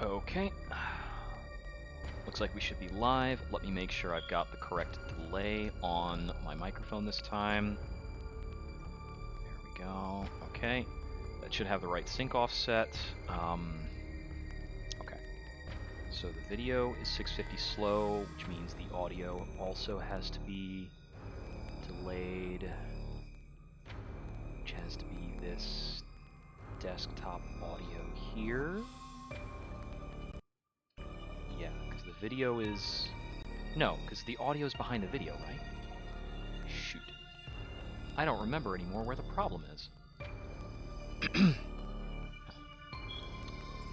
Okay. Looks like we should be live. Let me make sure I've got the correct delay on my microphone this time. There we go. Okay. That should have the right sync offset. Okay. So the video is 650 slow, which means the audio also has to be delayed, which has to be this desktop audio here. Yeah, because the video is... No, because the audio is behind the video, right? Shoot. I don't remember anymore where the problem is.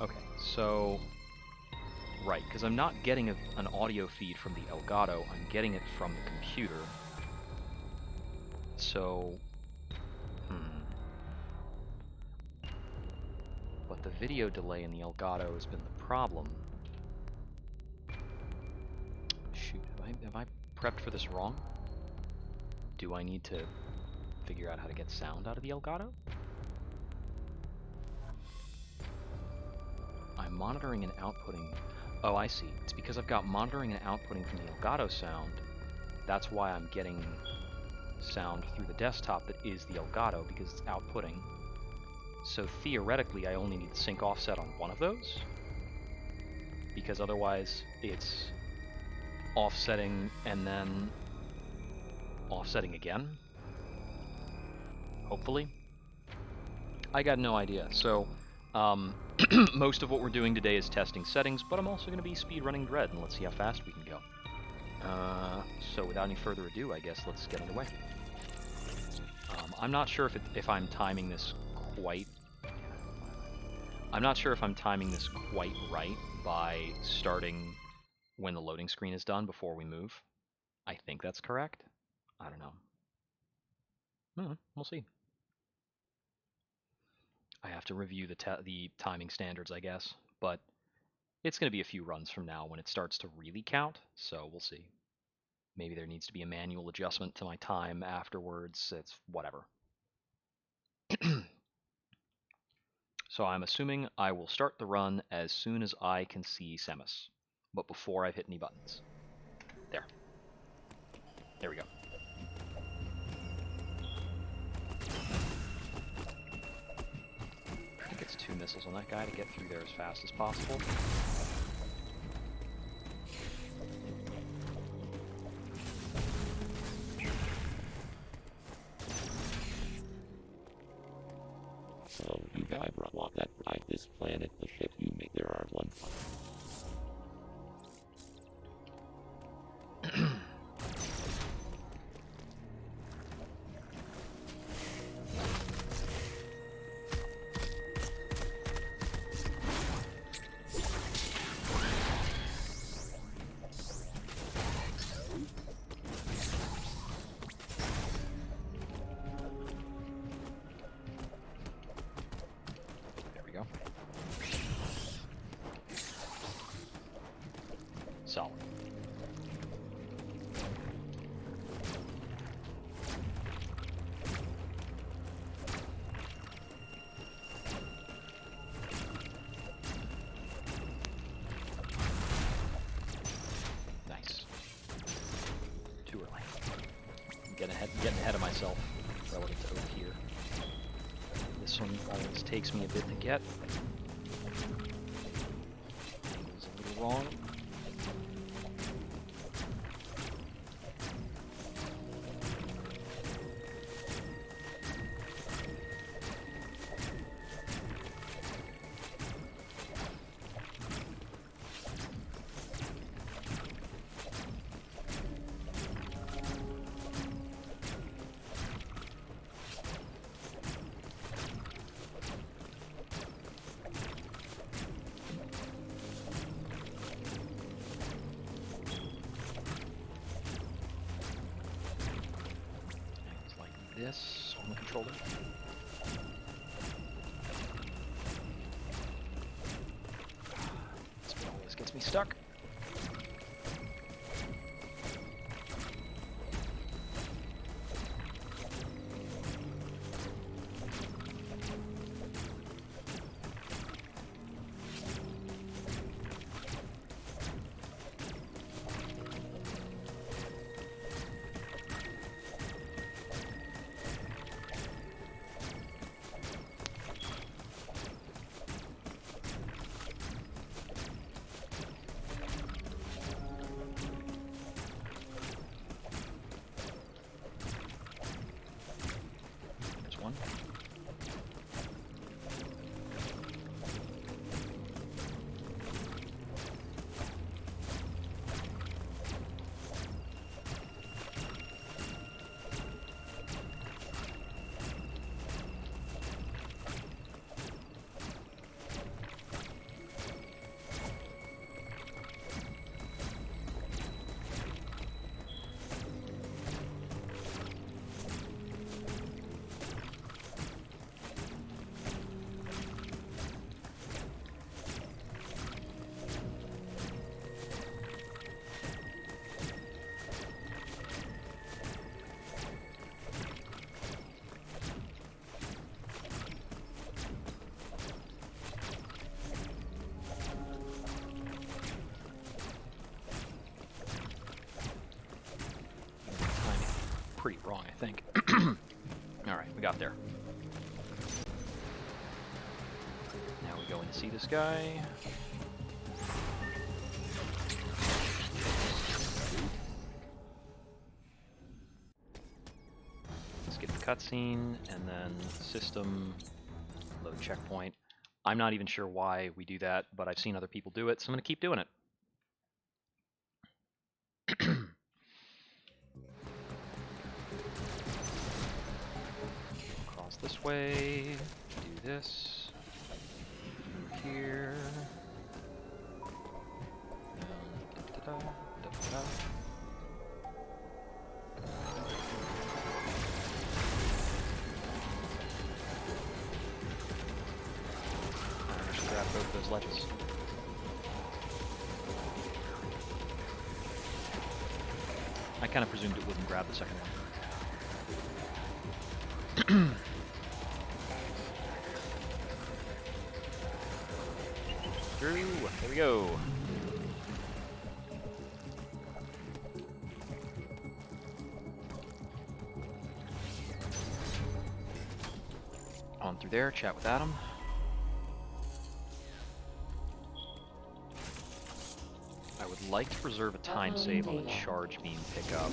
Okay, so... Right, because I'm not getting an audio feed from the Elgato, I'm getting it from the computer. So... But the video delay in the Elgato has been the problem. Shoot, have I prepped for this wrong? Do I need to figure out how to get sound out of the Elgato? I'm monitoring and outputting... Oh, I see. It's because I've got monitoring and outputting from the Elgato sound. That's why I'm getting sound through the desktop that is the Elgato, because it's outputting. So theoretically, I only need the sync offset on one of those, because otherwise it's offsetting and then offsetting again. Hopefully. I got no idea. So most of what we're doing today is testing settings, but I'm also going to be speedrunning Dread, and let's see how fast we can go. So without any further ado, I guess let's get underway. I'm not sure if I'm timing this quite... I'm not sure if I'm timing this quite right by starting when the loading screen is done before we move. I think that's correct. I don't know. We'll see. I have to review the timing standards, I guess, but it's going to be a few runs from now when it starts to really count, so we'll see. Maybe there needs to be a manual adjustment to my time afterwards. It's whatever. So I'm assuming I will start the run as soon as I can see Samus, but before I've hit any buttons. There. There we go. I think it's 2 missiles on that guy to get through there as fast as possible. So you guys rock that ride this planet, the ship you make there are one. Solid. Nice. Too early. I'm getting ahead of myself relative to over here. This one always takes me a bit to get. It's a little wrong. This on the controller. This always gets me stuck. pretty wrong, I think. Alright, we got there. Now we go and see this guy. Skip the cutscene, and then system, load checkpoint. I'm not even sure why we do that, but I've seen other people do it, so I'm going to keep doing it. Cross this way, do this, through here. Da-da-da. I should grab both those ledges. I kind of presumed it wouldn't grab the second one. Through. There we go. On through there, chat with Adam. I would like to reserve a time save on the charge beam pickup.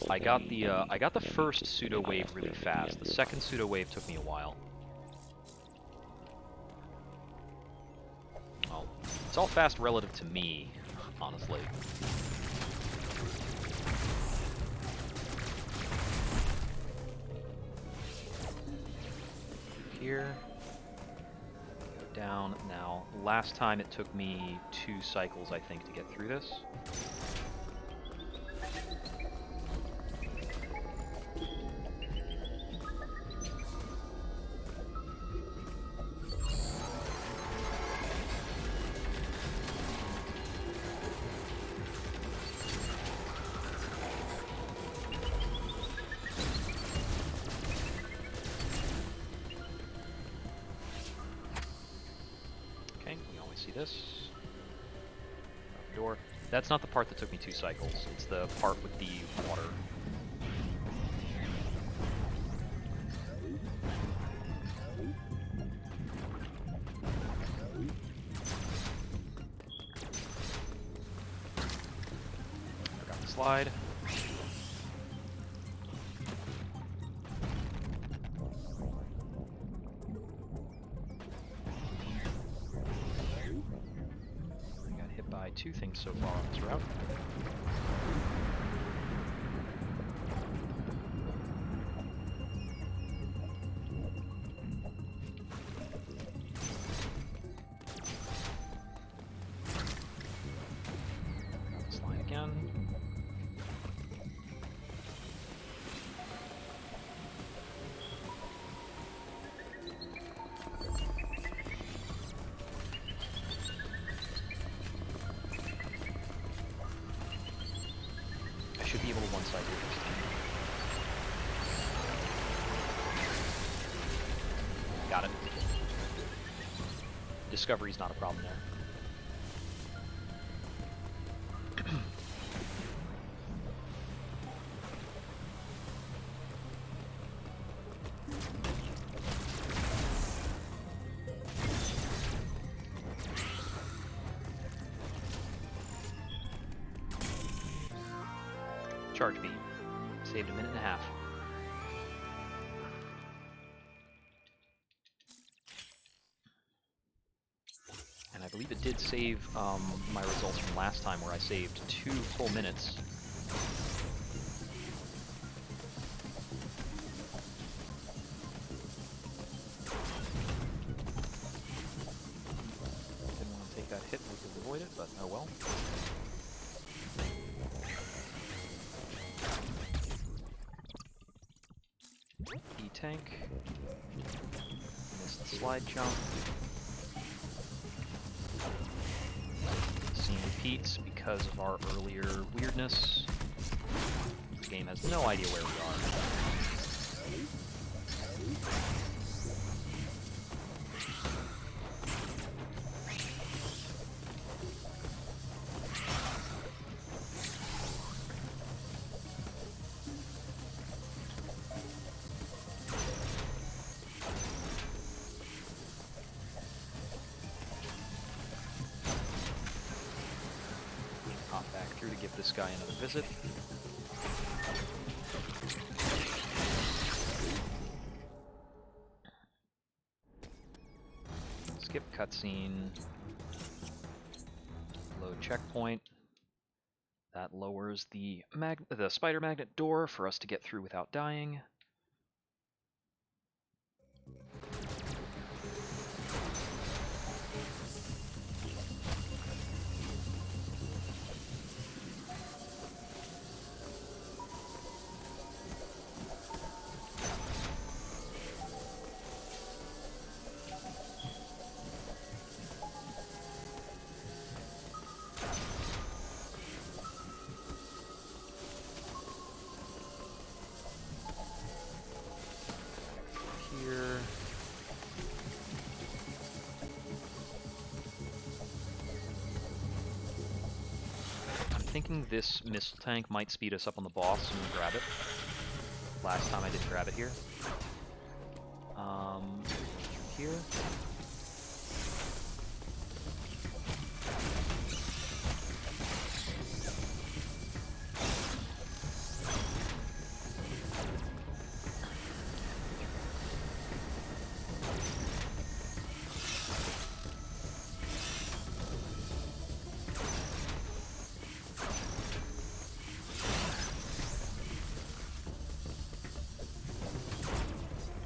I got the first pseudo wave really fast. The second pseudo wave took me a while. Well, it's all fast relative to me, honestly. Here. Go down. Now, last time it took me 2 cycles, I think, to get through this. This door. That's not the part that took me 2 cycles. It's the part with the water. Forgot the slide. By 2 things so far on this route. Slide again. Should be able to one-side here this time. Got it. Discovery's not a problem there. Charge beam. Saved a minute and a half. And I believe it did save my results from last time where I saved 2 full minutes. Didn't want to take that hit, we could avoid it, but oh well. Tank. Missed the slide jump. Scene repeats because of our earlier weirdness. The game has no idea where we are. here to give this guy another visit. Skip cutscene. Load checkpoint. That lowers the spider magnet door for us to get through without dying. Here. I'm thinking this missile tank might speed us up on the boss and grab it. Last time I did grab it here. Here.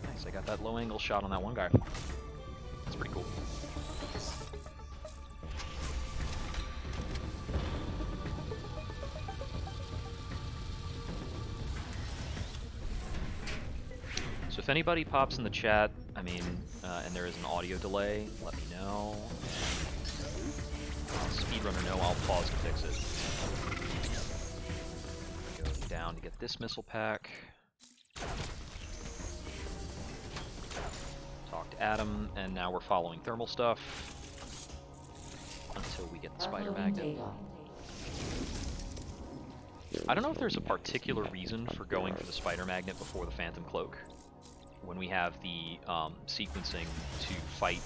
Nice, I got that low angle shot on that one guy. That's pretty cool. So if anybody pops in the chat, I mean, and there is an audio delay, let me know. Speedrunner know, I'll pause to fix it. Go down to get this missile pack. Talk to Adam, and now we're following thermal stuff until we get the spider magnet. I don't know if there's a particular reason for going for the spider magnet before the phantom cloak, when we have the sequencing to fight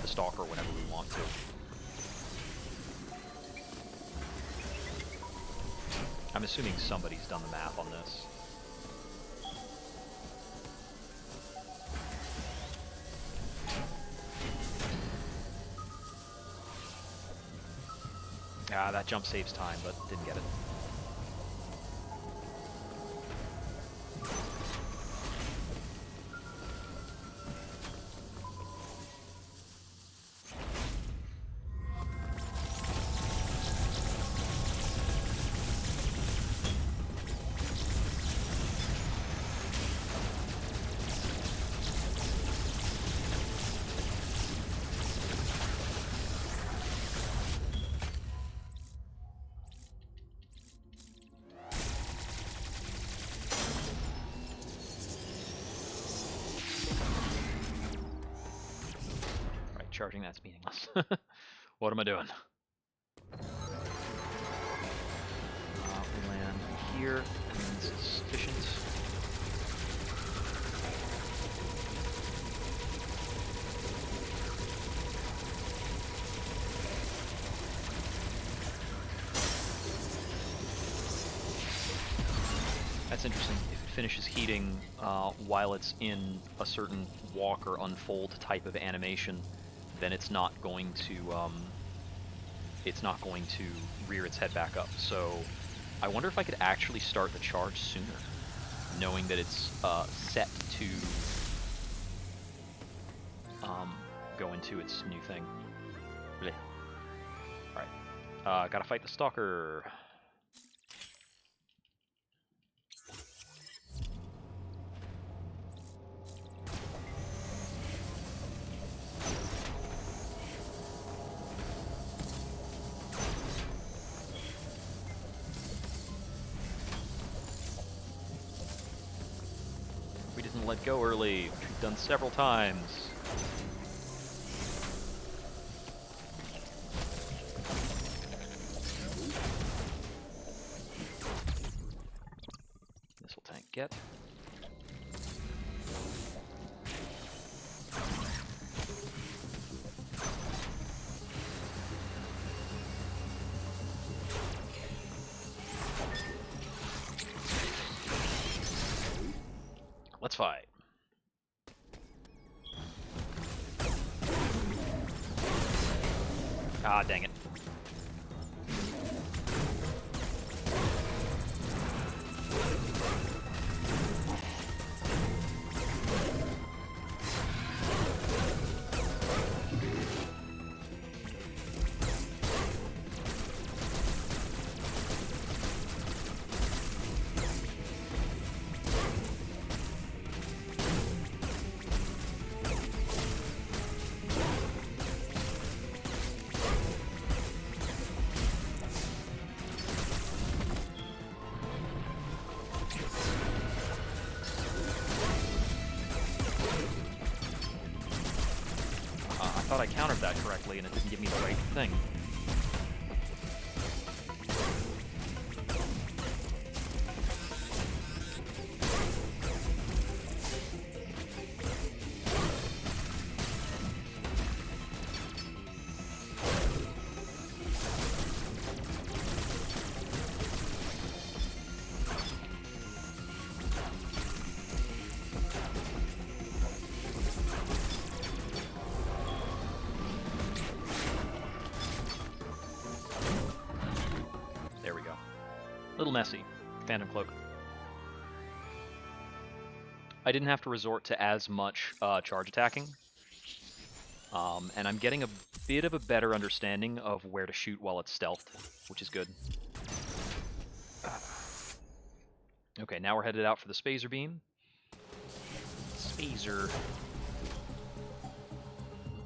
the stalker whenever we want to. I'm assuming somebody's done the math on this. Ah, that jump saves time, but didn't get it. Charging that's meaningless. What am I doing? We land here, and this is sufficient. That's interesting. If it finishes heating while it's in a certain walk or unfold type of animation, then it's not going to rear its head back up. So I wonder if I could actually start the charge sooner, knowing that it's set to go into its new thing. Really. Alright. Gotta fight the stalker. Let go early, which we've done several times. Missile tank get. Let's fight. Ah, dang it. I thought I countered that correctly and it didn't give me the right thing. Little messy. Phantom Cloak. I didn't have to resort to as much charge attacking. And I'm getting a bit of a better understanding of where to shoot while it's stealthed, which is good. Okay, now we're headed out for the Spazer Beam. Spazer.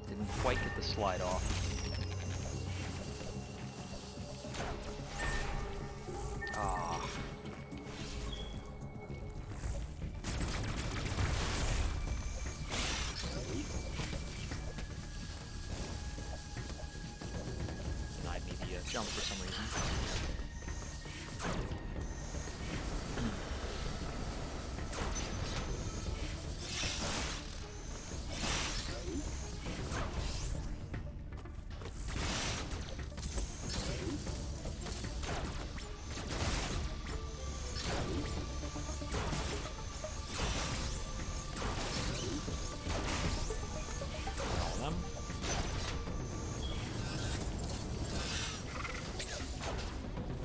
Didn't quite get the slide off. Ah. Denied me the jump for some reason.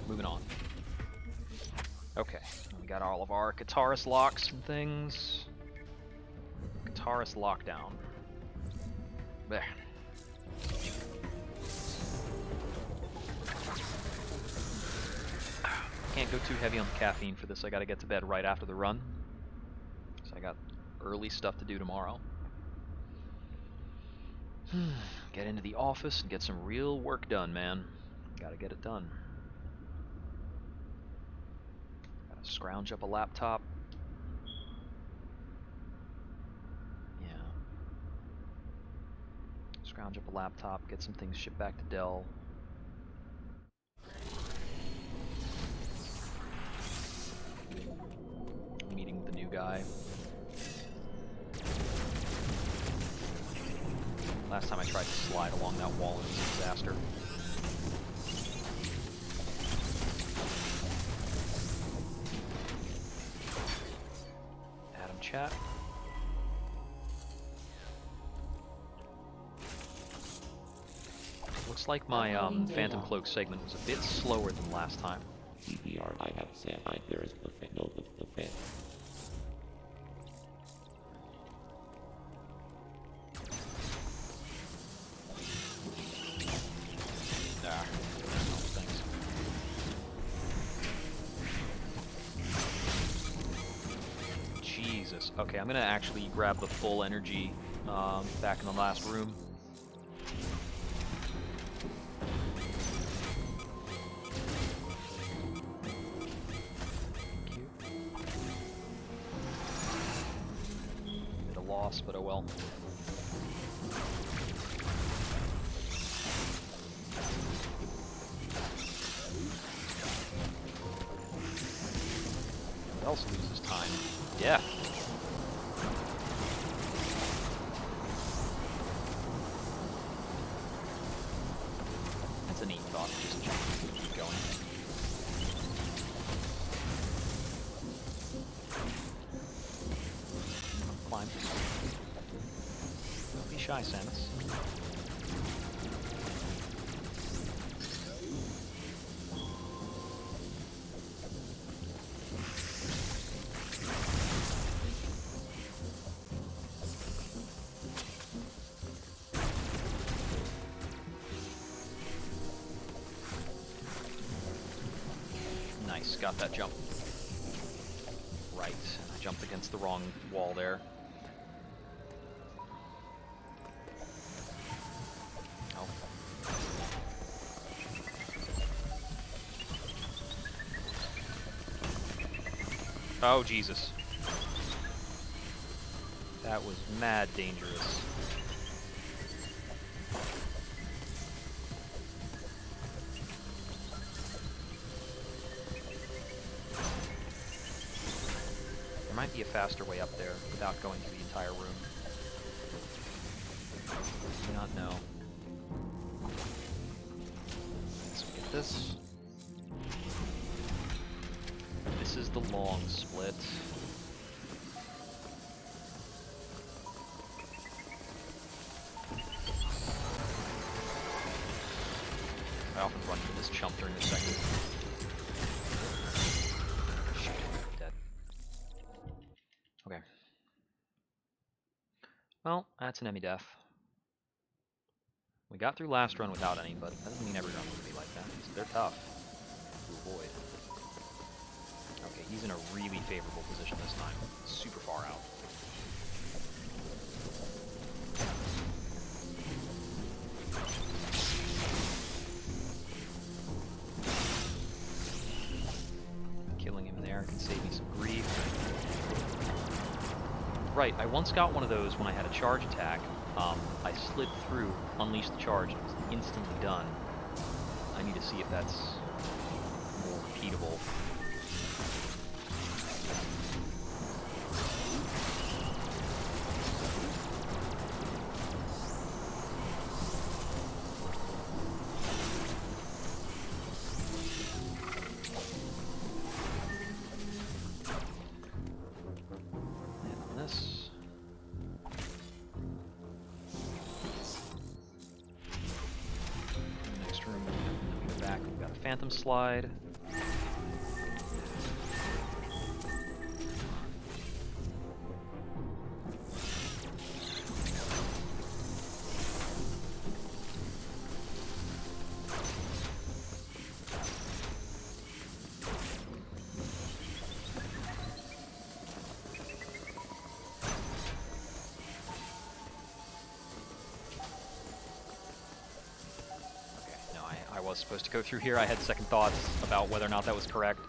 Moving on. Okay, we got all of our Guitarist locks and things. Guitarist lockdown. There. Can't go too heavy on the caffeine for this. I gotta get to bed right after the run. So I got early stuff to do tomorrow. Get into the office and get some real work done, man. Gotta get it done. Gotta scrounge up a laptop. Yeah. Scrounge up a laptop, get some things shipped back to Dell. Meeting with the new guy. Last time I tried to slide along that wall, it was a disaster. Adam chat. Looks like my Phantom Cloak segment was a bit slower than last time. CPR, I have said there is perfect note of the fit. Thanks. Jesus. Okay, I'm gonna actually grab the full energy back in the last room. Thank you. Bit of loss, but oh well. Who else loses time? Yeah. That's a neat thought, just keep going. shy, Samus. Nice, got that jump. Right, I jumped against the wrong wall there. Oh. Oh, Jesus. That was mad dangerous. There might be a faster way up there without going through the entire room. I do not know. So we get this. This is the long split. I often run into this chump during the second. Shoot, dead. Okay. Well, that's an Emmy death. We got through last run without any, but that doesn't mean every run will be like that. They're tough to avoid. Okay, he's in a really favorable position this time. Super far out. Killing him there can save me some grief. Right, I once got one of those when I had a charge attack. I slid through, unleashed the charge, and it was instantly done. I need to see if that's more repeatable. And on this. Next room, we go back, we've got a Phantom Slide. I was supposed to go through here. I had second thoughts about whether or not that was correct.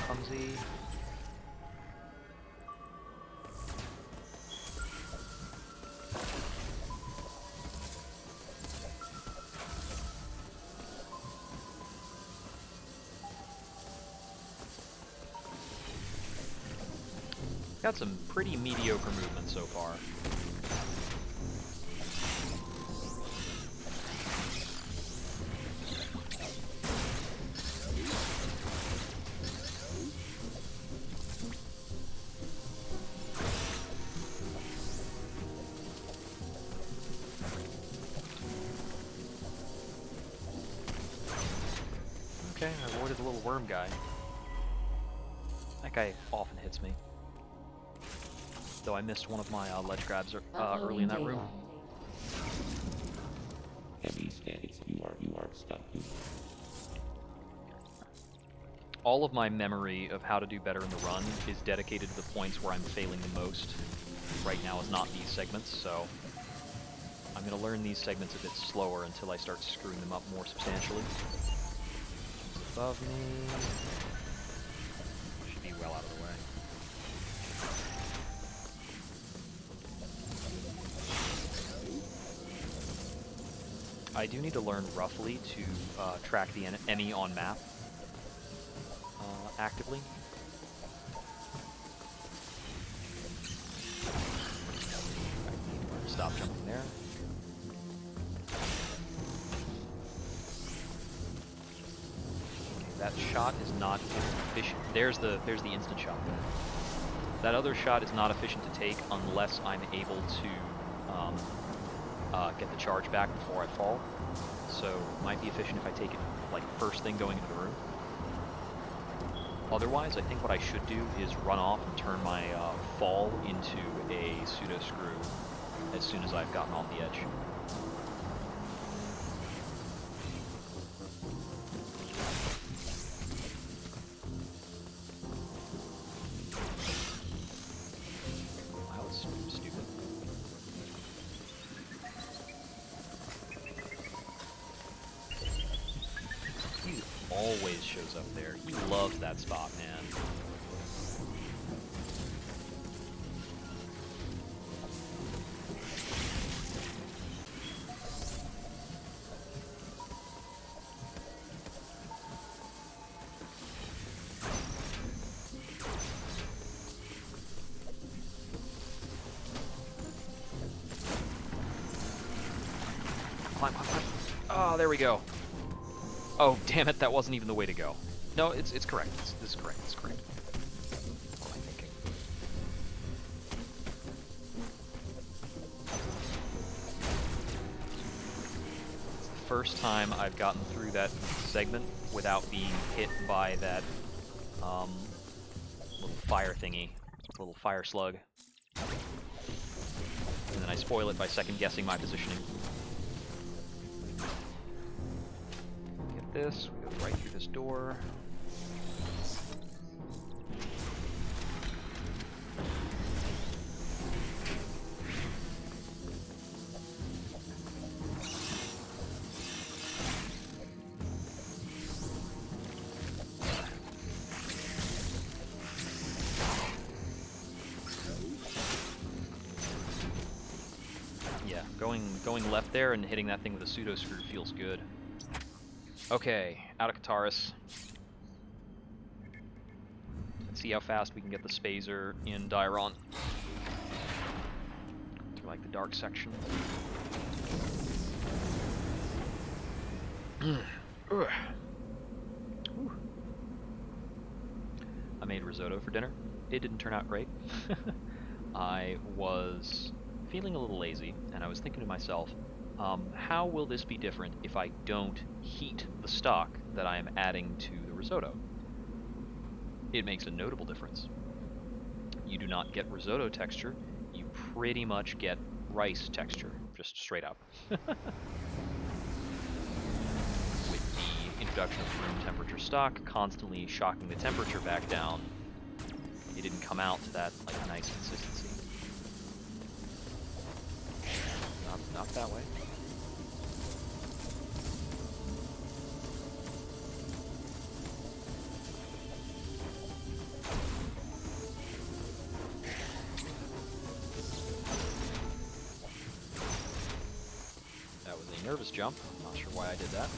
Clumsy. Got some pretty mediocre movement so far. Okay, I avoided the little worm guy. That guy often hits me. Though I missed one of my ledge grabs early in that room. Heavy statics, you are stuck. All of my memory of how to do better in the run is dedicated to the points where I'm failing the most. Right now is not these segments, so I'm going to learn these segments a bit slower until I start screwing them up more substantially. Above me. Should be well out of the way. I do need to learn roughly to track the enemy on map actively. Stop jumping there. Okay, that shot is not efficient. There's the instant shot there. That other shot is not efficient to take unless I'm able to get the charge back before I fall. So it might be efficient if I take it like first thing going into the room. Otherwise, I think what I should do is run off and turn my fall into a pseudo screw as soon as I've gotten off the edge. Wow, that was stupid. He always shows up there. He loves that spot, man. Climb, climb, climb. Oh, there we go. Oh, damn it, that wasn't even the way to go. No, it's correct. This is correct. It's correct. What am I thinking? It's the first time I've gotten through that segment without being hit by that little fire thingy, little fire slug. And then I spoil it by second guessing my positioning. This, we go right through this door. Yeah, going left there and hitting that thing with a pseudo screw feels good. Okay, out of Kataris. Let's see how fast we can get the Spazer in Dairon. Through like the dark section. I made risotto for dinner. It didn't turn out great. I was feeling a little lazy, and I was thinking to myself, how will this be different if I don't heat the stock that I am adding to the risotto? It makes a notable difference. You do not get risotto texture, you pretty much get rice texture, just straight up. With the introduction of room temperature stock constantly shocking the temperature back down, it didn't come out to that like nice consistency. Not that way. That was a nervous jump. I'm not sure why I did that.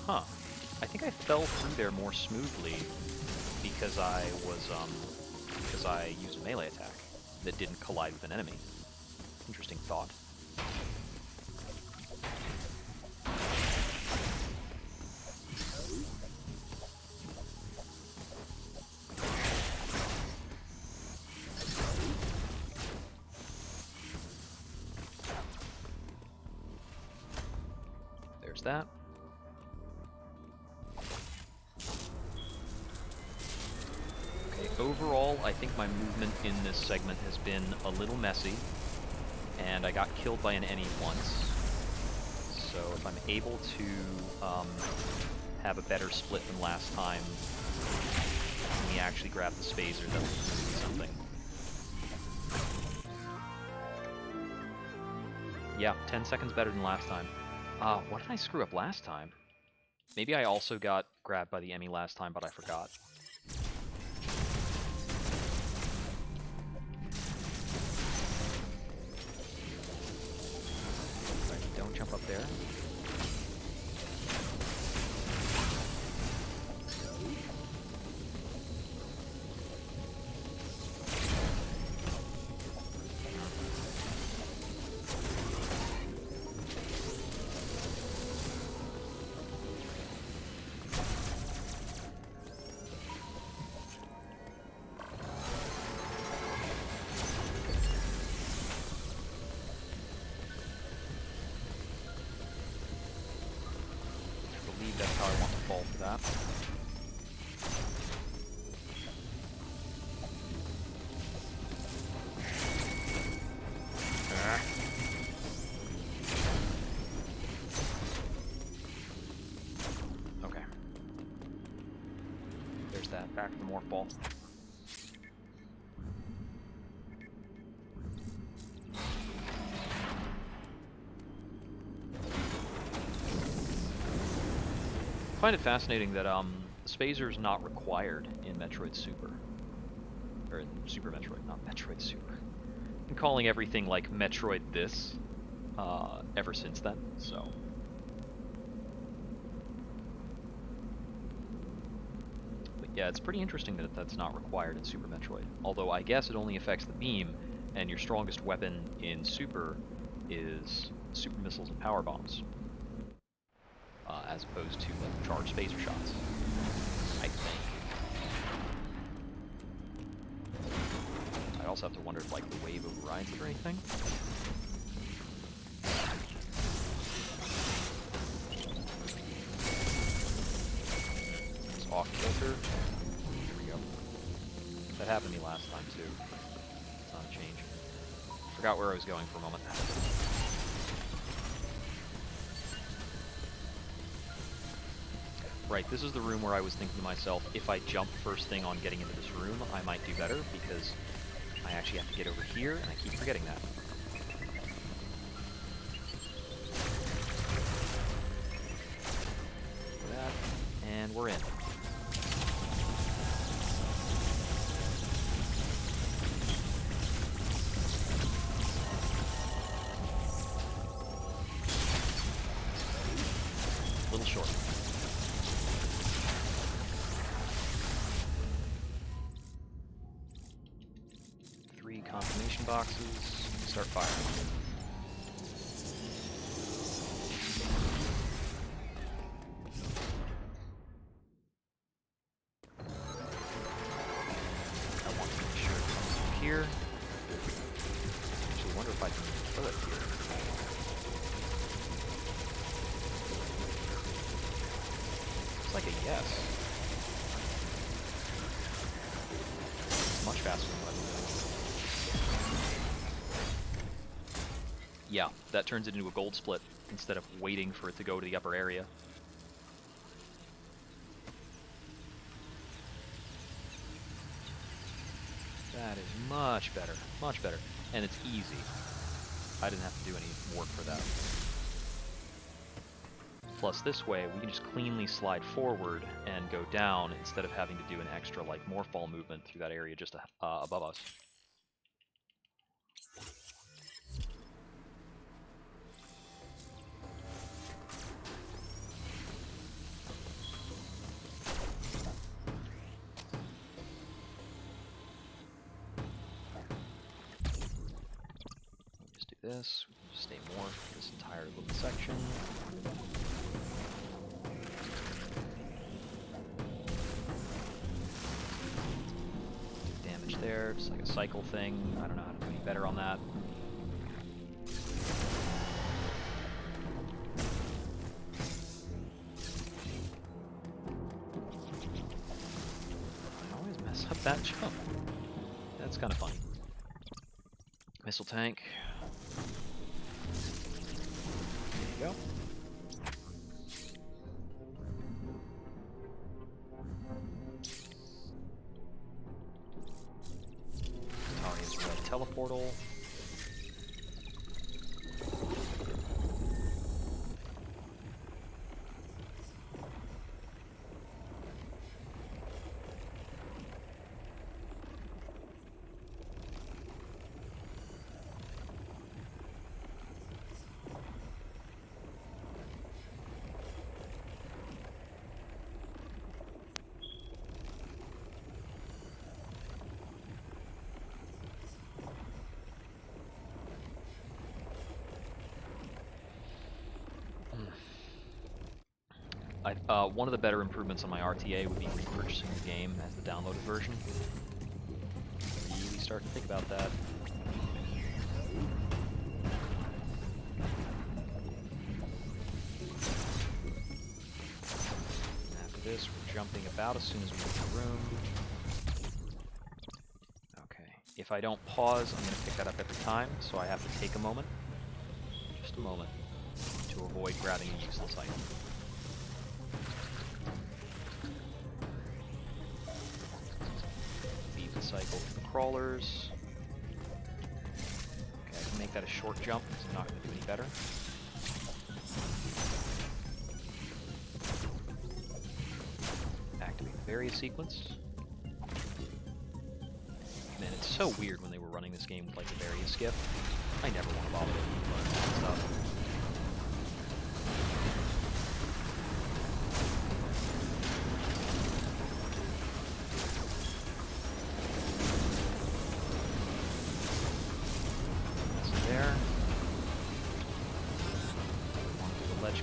Huh. I think I fell through there more smoothly because I used a melee attack that didn't collide with an enemy. Interesting thought. There's that. Overall, I think my movement in this segment has been a little messy, and I got killed by an Any once. So if I'm able to have a better split than last time, when we actually grab the Spazer, that will be something. Yeah, 10 seconds better than last time. What did I screw up last time? Maybe I also got grabbed by the Emmy last time, but I forgot. Don't jump up there. There's that. Back to the morph ball. I find it fascinating that Spazer's not required in Metroid Super. Or in Super Metroid, not Metroid Super. I'm calling everything like Metroid this ever since then, so. But yeah, it's pretty interesting that that's not required in Super Metroid. Although I guess it only affects the beam, and your strongest weapon in Super is super missiles and power bombs. As opposed to like charged phaser shots, I think. I also have to wonder if like the wave overrides it or anything. It's off kilter. Here we go. That happened to me last time too. It's not a change. Forgot where I was going for a moment. Right, this is the room where I was thinking to myself, if I jump first thing on getting into this room, I might do better, because I actually have to get over here, and I keep forgetting that. That, and we're in. A little short. Confirmation boxes, start firing. I want to make sure it comes through here. Actually, wonder if I can kill it here. It's like a yes. It's much faster than what I'm doing. Yeah, that turns it into a gold split instead of waiting for it to go to the upper area. That is much better, and it's easy. I didn't have to do any work for that. Plus this way, we can just cleanly slide forward and go down instead of having to do an extra like morph ball movement through that area just above us. This, we can just stay more for this entire little section. Damage there, just like a cycle thing. I don't know how to do any better on that. I always mess up that jump. That's kind of funny. Missile tank. There you go. Taria's red teleportal. One of the better improvements on my RTA would be repurchasing the game as the downloaded version. Really starting to think about that. After this, we're jumping about as soon as we get to the room. Okay, if I don't pause, I'm going to pick that up every time, so I have to take a moment. Just a moment to avoid grabbing a useless item. cycle for the crawlers. Okay, I can make that a short jump because I'm not going to do any better. Activate the various sequence. Man, it's so weird when they were running this game with like a various skip. I never want to bother with that stuff.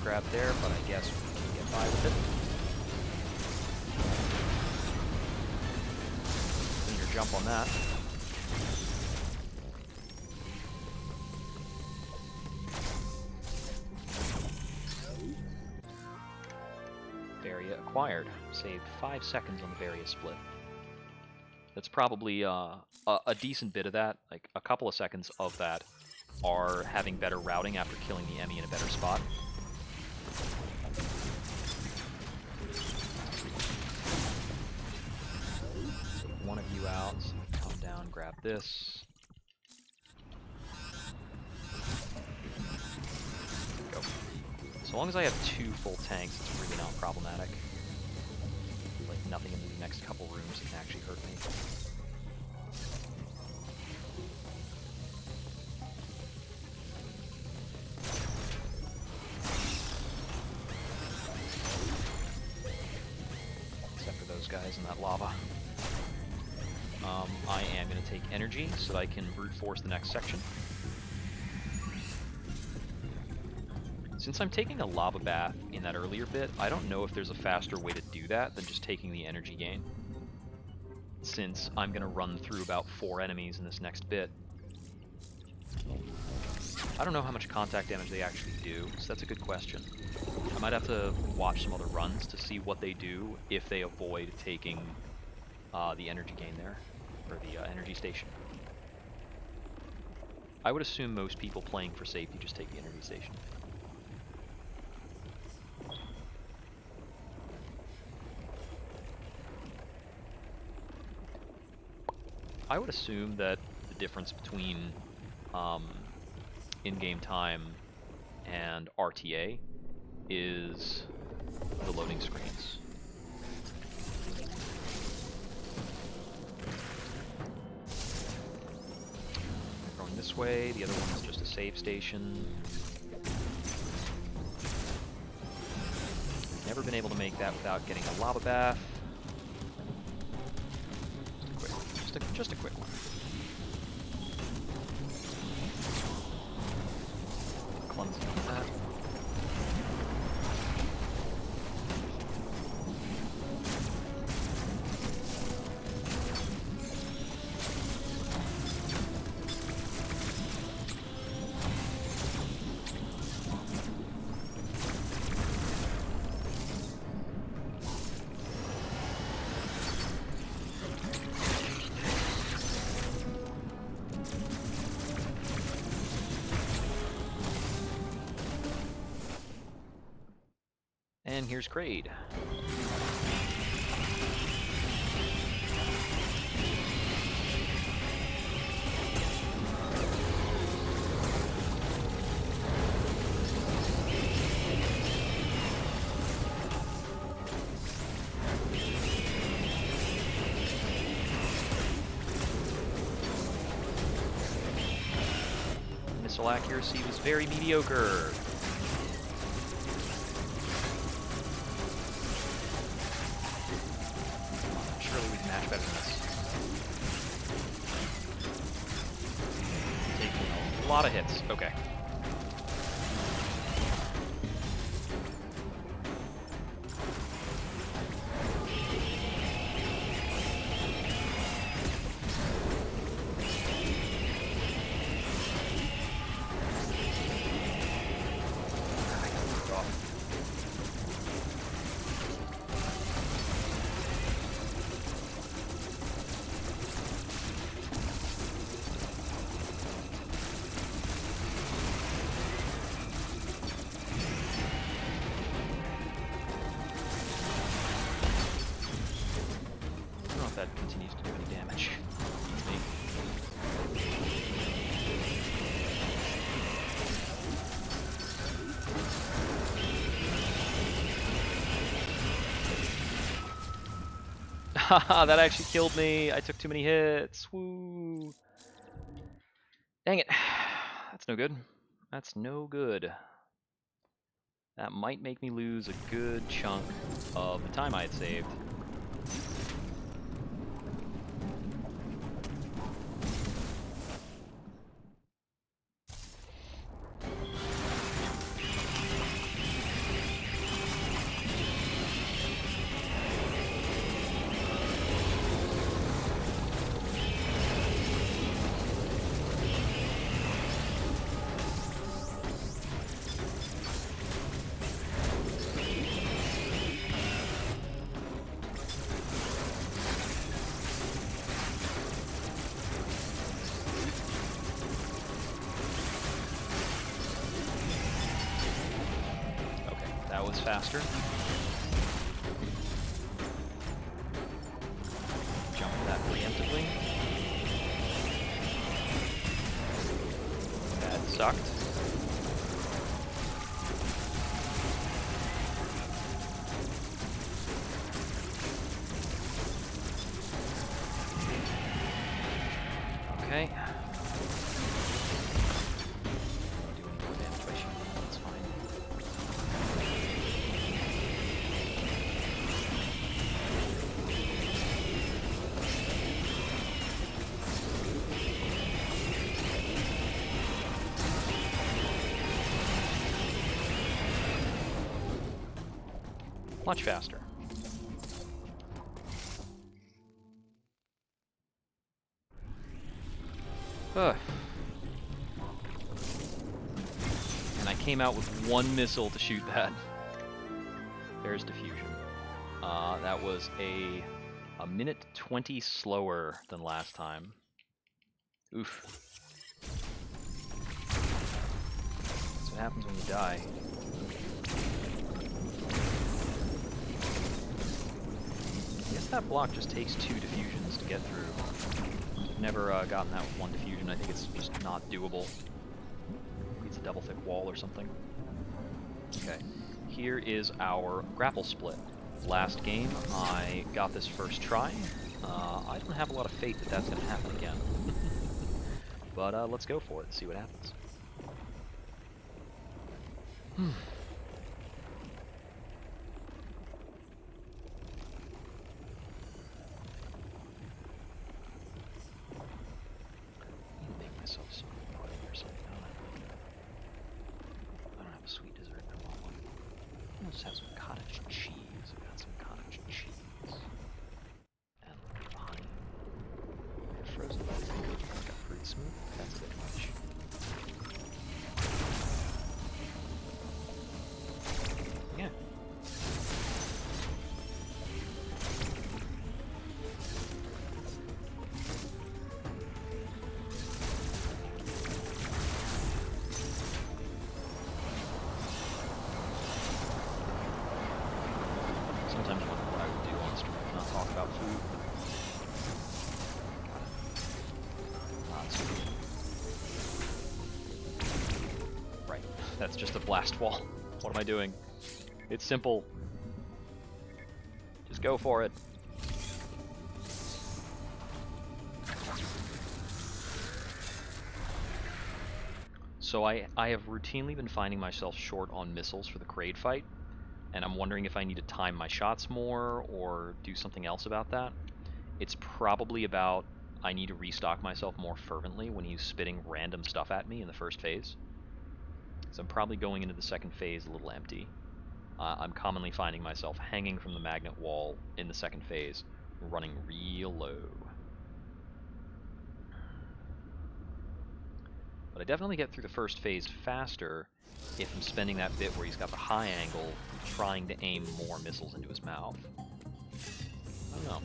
Grab there, but I guess we can get by with it. Cleaner jump on that. Varia acquired. Saved 5 seconds on the Varia split. That's probably a decent bit of that. Like a couple of seconds of that are having better routing after killing the Emmy in a better spot. One of you out, so come down, grab this. Go. So long as I have 2 full tanks, it's really not problematic. Like nothing in the next couple rooms that can actually hurt me. Except for those guys in that lava. I am going to take energy so that I can brute force the next section. Since I'm taking a lava bath in that earlier bit, I don't know if there's a faster way to do that than just taking the energy gain. Since I'm going to run through about 4 enemies in this next bit. I don't know how much contact damage they actually do, so that's a good question. I might have to watch some other runs to see what they do if they avoid taking the energy gain there. Or the energy station. I would assume most people playing for safety just take the energy station. I would assume that the difference between in-game time and RTA is the loading screens. This way, the other one is just a save station. Never been able to make that without getting a lava bath. Just a quick one. Clumsy on that. And here's Kraid. Missile accuracy was very mediocre. A lot of hits. Okay. if that continues to do any damage. Beats me. Haha, that actually killed me. I took too many hits. Woo. Dang it. That's no good. That's no good. That might make me lose a good chunk of the time I had saved. That was faster. Jump that preemptively. That sucked. Okay. Do any more damage by shooting? That's fine. Much faster. Ugh. And I came out with one missile to shoot that. There's diffusion. That was a minute 20 slower than last time. Oof. That's what happens when you die. I guess that block just takes 2 diffusions to get through. I've never gotten that with 1 diffusion. I think it's just not doable. Maybe it's a double thick wall or something. Okay, here is our grapple split. Last game, I got this first try. I don't have a lot of faith that that's going to happen again. But let's go for it and see what happens. Make myself some pudding or something, don't I? I don't have a sweet dessert. I want one. I'll just have some cottage cheese. I've got some cottage cheese. And a little bit of honey. And frozen buttermilk. Like a fruit smoothie. That's a bit much. Yeah. Sometimes I wonder what I would do on stream if not talk about food. Right, that's just a blast wall. What am I doing? It's simple. Just go for it. So I have routinely been finding myself short on missiles for the Kraid fight, and I'm wondering if I need to time my shots more or do something else about that. It's probably about I need to restock myself more fervently when he's spitting random stuff at me in the first phase. So I'm probably going into the second phase a little empty. I'm commonly finding myself hanging from the magnet wall in the second phase, running real low. But I definitely get through the first phase faster if I'm spending that bit where he's got the high angle trying to aim more missiles into his mouth. I don't know.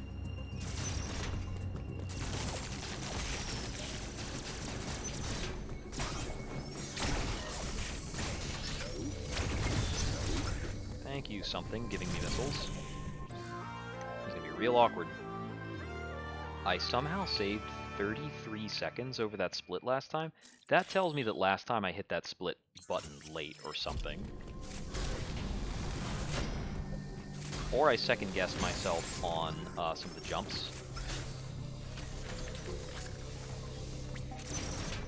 Thank you, something, giving me missiles. It's gonna be real awkward. I somehow saved 33 seconds over that split last time. That tells me that last time I hit that split button late or something. Or I second-guessed myself on some of the jumps.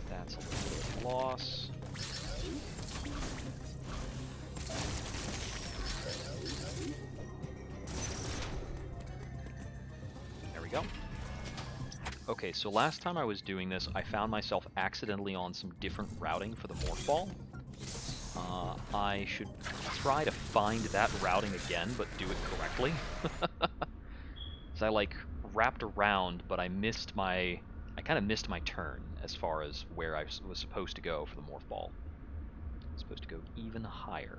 That's a little bit of loss. There we go. Okay, so last time I was doing this, I found myself accidentally on some different routing for the morph ball. I should try to find that routing again, but do it correctly. So I like wrapped around, but I kind of missed my turn as far as where I was supposed to go for the morph ball. I was supposed to go even higher.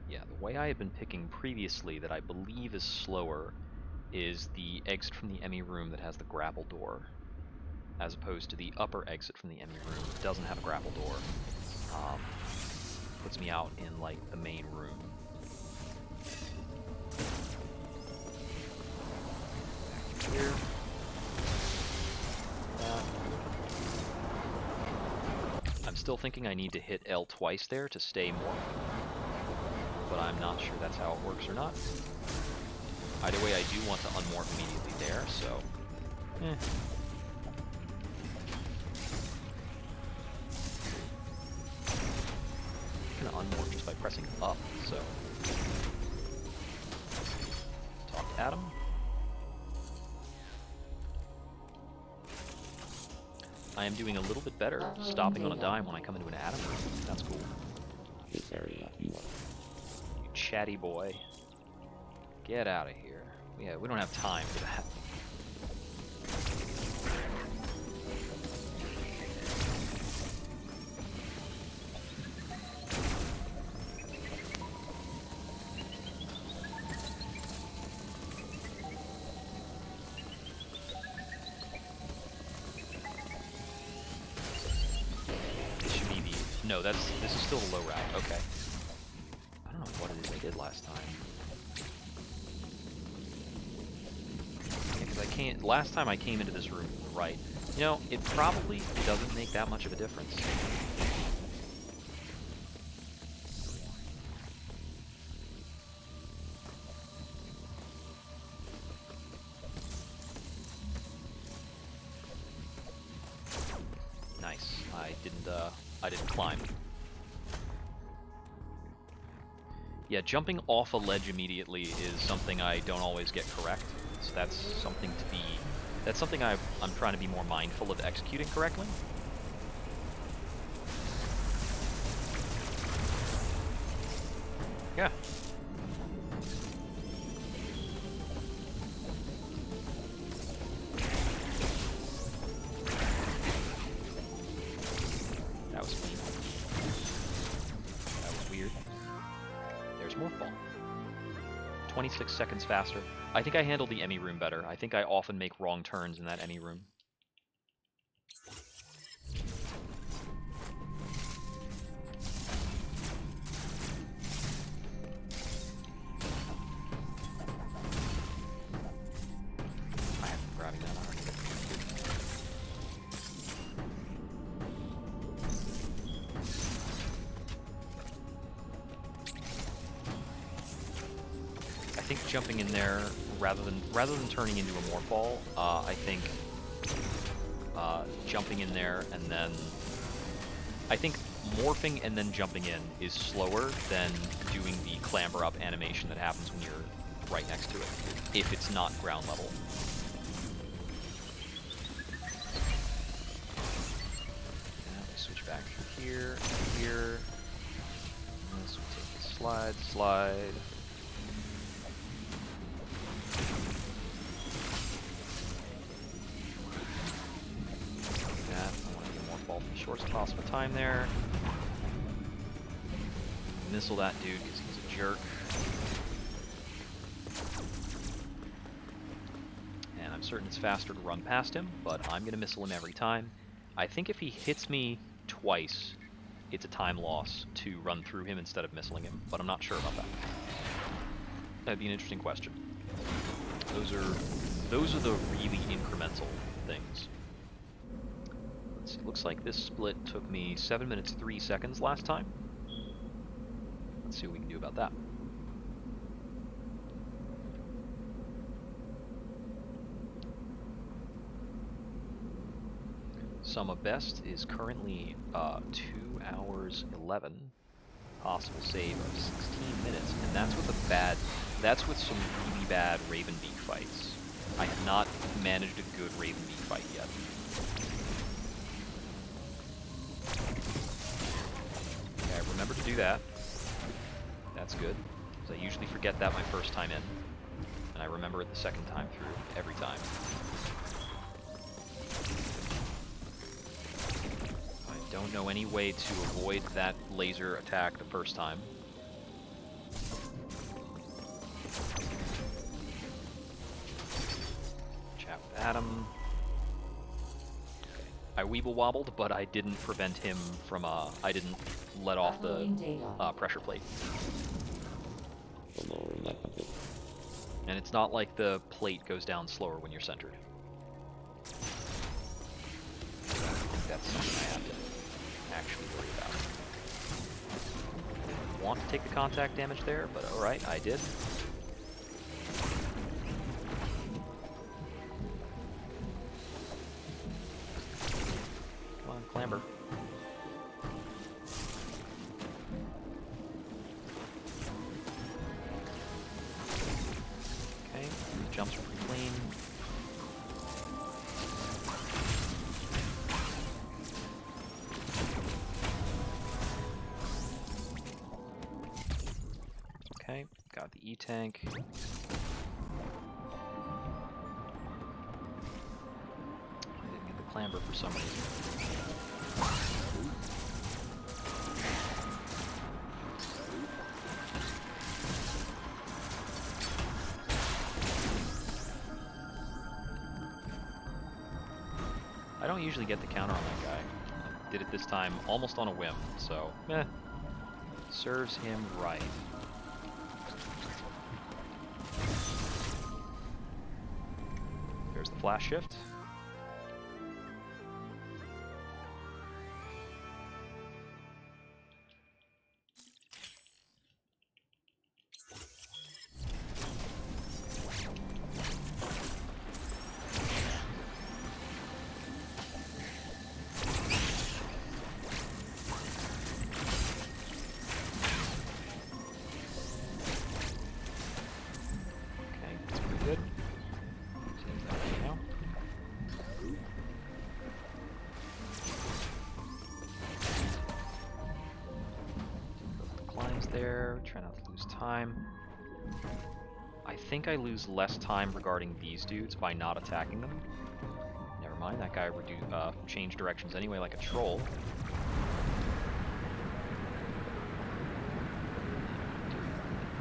Yeah, the way I had been picking previously that I believe is slower is the exit from the Emmy room that has the grapple door, as opposed to the upper exit from the Emmy room that doesn't have a grapple door. Puts me out in, like, the main room. Back here. I'm still thinking I need to hit L twice there to stay more, but I'm not sure that's how it works or not. Either way, I do want to unmorph immediately there, so... I'm gonna unmorph just by pressing up, so... Talk to Adam. I am doing a little bit better stopping on a dime when I come into an Adam room. That's cool. This area, You chatty boy. Get out of here. Yeah, we don't have time for that. This should be the... No, this is still the low route. Okay. I don't know what it is I did last time. Because I can't... Last time I came into this room right. You know, it probably doesn't make that much of a difference. Nice. I didn't climb. Yeah, jumping off a ledge immediately is something I don't always get correct. So that's something I'm trying to be more mindful of executing correctly. Yeah. That was clean. That was weird. There's morph ball. 26 seconds faster. I think I handled the Emmy room better. I think I often make wrong turns in that Emmy room. I have been grabbing that already. I think jumping in there rather than turning into a morph ball, I think jumping in there and then I think morphing and then jumping in is slower than doing the clamber up animation that happens when you're right next to it, if it's not ground level. And we switch back through here, here. So we take the slide, slide. Shortest possible time there. Missile that dude because he's a jerk. And I'm certain it's faster to run past him, but I'm going to missile him every time. I think if he hits me twice, it's a time loss to run through him instead of missiling him, but I'm not sure about that. That'd be an interesting question. Those are the really incremental things. Let's see. Looks like this split took me 7 minutes 3 seconds last time. Let's see what we can do about that. Sum of best is currently 2 hours 11. Possible save of 16 minutes, and that's with some really bad Raven Beak fights. I have not managed a good Raven Beak fight yet. Okay, I remember to do that. That's good, because I usually forget that my first time in, and I remember it the second time through, every time. Don't know any way to avoid that laser attack the first time. Chat with Adam. Okay. I weeble wobbled, but I didn't prevent him from, I didn't let off the pressure plate. And it's not like the plate goes down slower when you're centered. That's something I have to actually worry about. I want to take the contact damage there, but alright, I did. Come on, clamber. Okay, these jumps are pretty clean. Okay, got the E-tank. I didn't get the clamber for some reason. I don't usually get the counter on that guy. I did it this time almost on a whim, so meh. Serves him right. There's the flash shift. Okay, that's pretty good. Seems that way now. Climbs there, try not to lose time. I think I lose less time regarding these dudes by not attacking them. Never mind, that guy changed directions anyway like a troll.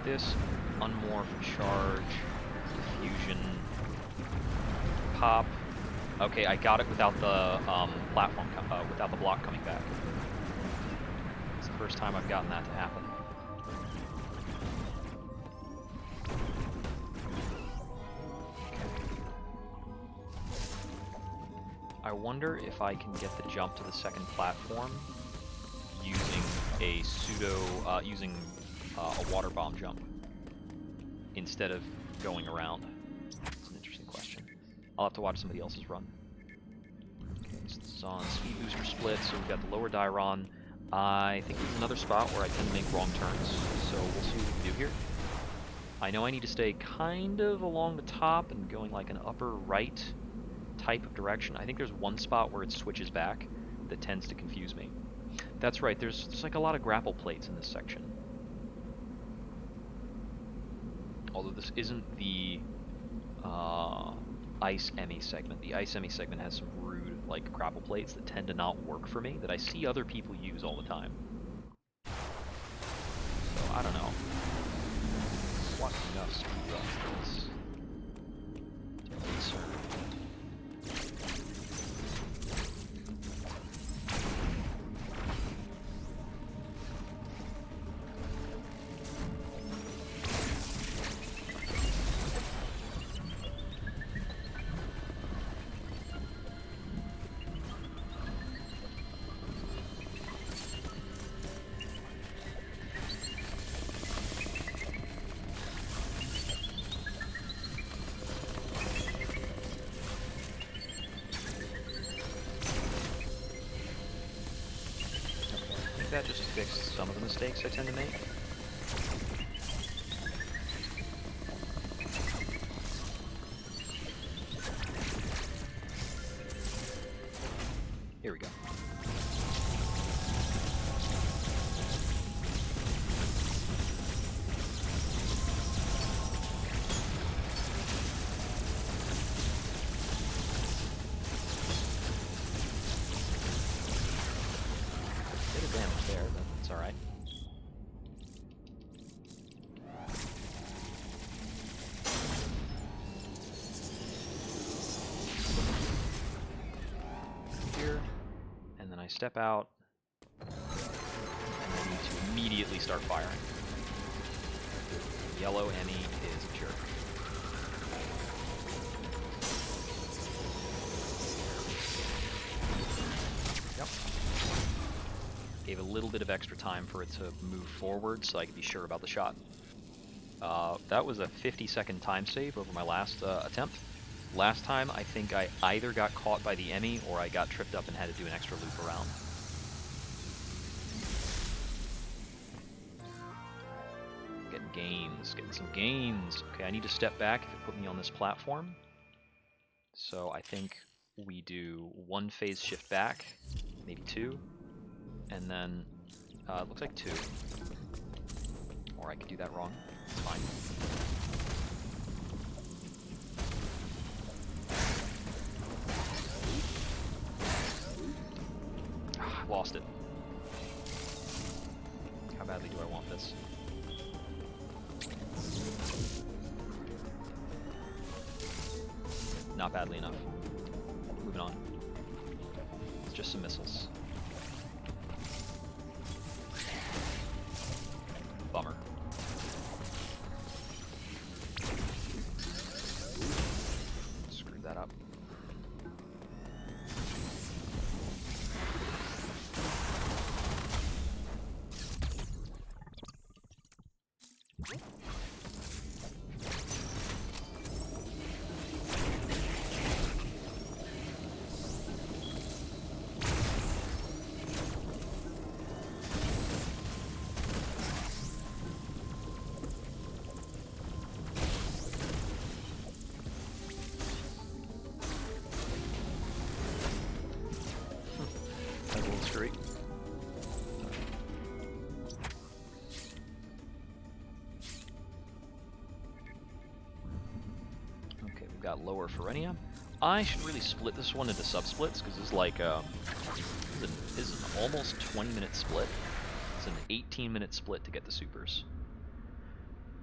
This, unmorph, charge, diffusion, pop. Okay, I got it without the without the block coming back. It's the first time I've gotten that to happen. I wonder if I can get the jump to the second platform using a a water bomb jump instead of going around. It's an interesting question. I'll have to watch somebody else's run. Okay, so this is on speed booster split, so we've got the lower Dairon. I think there's another spot where I tend to make wrong turns, so we'll see what we can do here. I know I need to stay kind of along the top and going like an upper right type of direction. I think there's one spot where it switches back that tends to confuse me. That's right, there's like a lot of grapple plates in this section. Although this isn't the Ice Emmy segment. The Ice Emmy segment has some rude like grapple plates that tend to not work for me that I see other people use all the time. So I don't know. What enough speed run for this? Yes, sir. that just to fix some of the mistakes I tend to make. Here we go. Bit of damage there, but it's alright. Here, and then I step out, and I need to immediately start firing. Yellow Emmy is a jerk. Yep. Gave a little bit of extra time for it to move forward so I could be sure about the shot. That was a 50-second time save over my last attempt. Last time, I think I either got caught by the Emmy or I got tripped up and had to do an extra loop around. Getting some gains. Okay, I need to step back if it put me on this platform. So I think we do one phase shift back, maybe two, and then it looks like two. Or I could do that wrong. It's fine. I lost it. How badly do I want this? Not badly enough. Moving on. It's just some missiles. Bummer. Screwed that up. That's a little screwy. Okay, we've got lower Ferenia. I should really split this one into sub-splits, because this is like this is an almost 20-minute split. It's an 18-minute split to get the supers.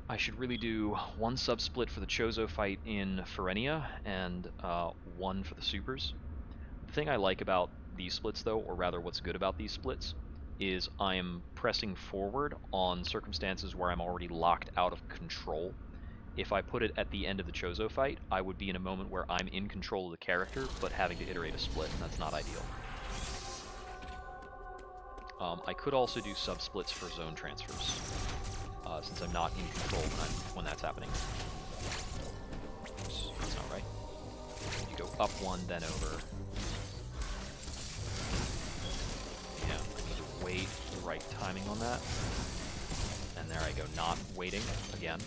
I should really do one sub-split for the Chozo fight in Ferenia, and one for the supers. The thing I like about these splits, though, or rather what's good about these splits, is I am pressing forward on circumstances where I'm already locked out of control. If I put it at the end of the Chozo fight, I would be in a moment where I'm in control of the character, but having to iterate a split, and that's not ideal. I could also do sub-splits for zone transfers, since I'm not in control when that's happening. Oops, that's not right. You go up one, then over. Yeah, I need to wait the right timing on that. And there I go, not waiting again.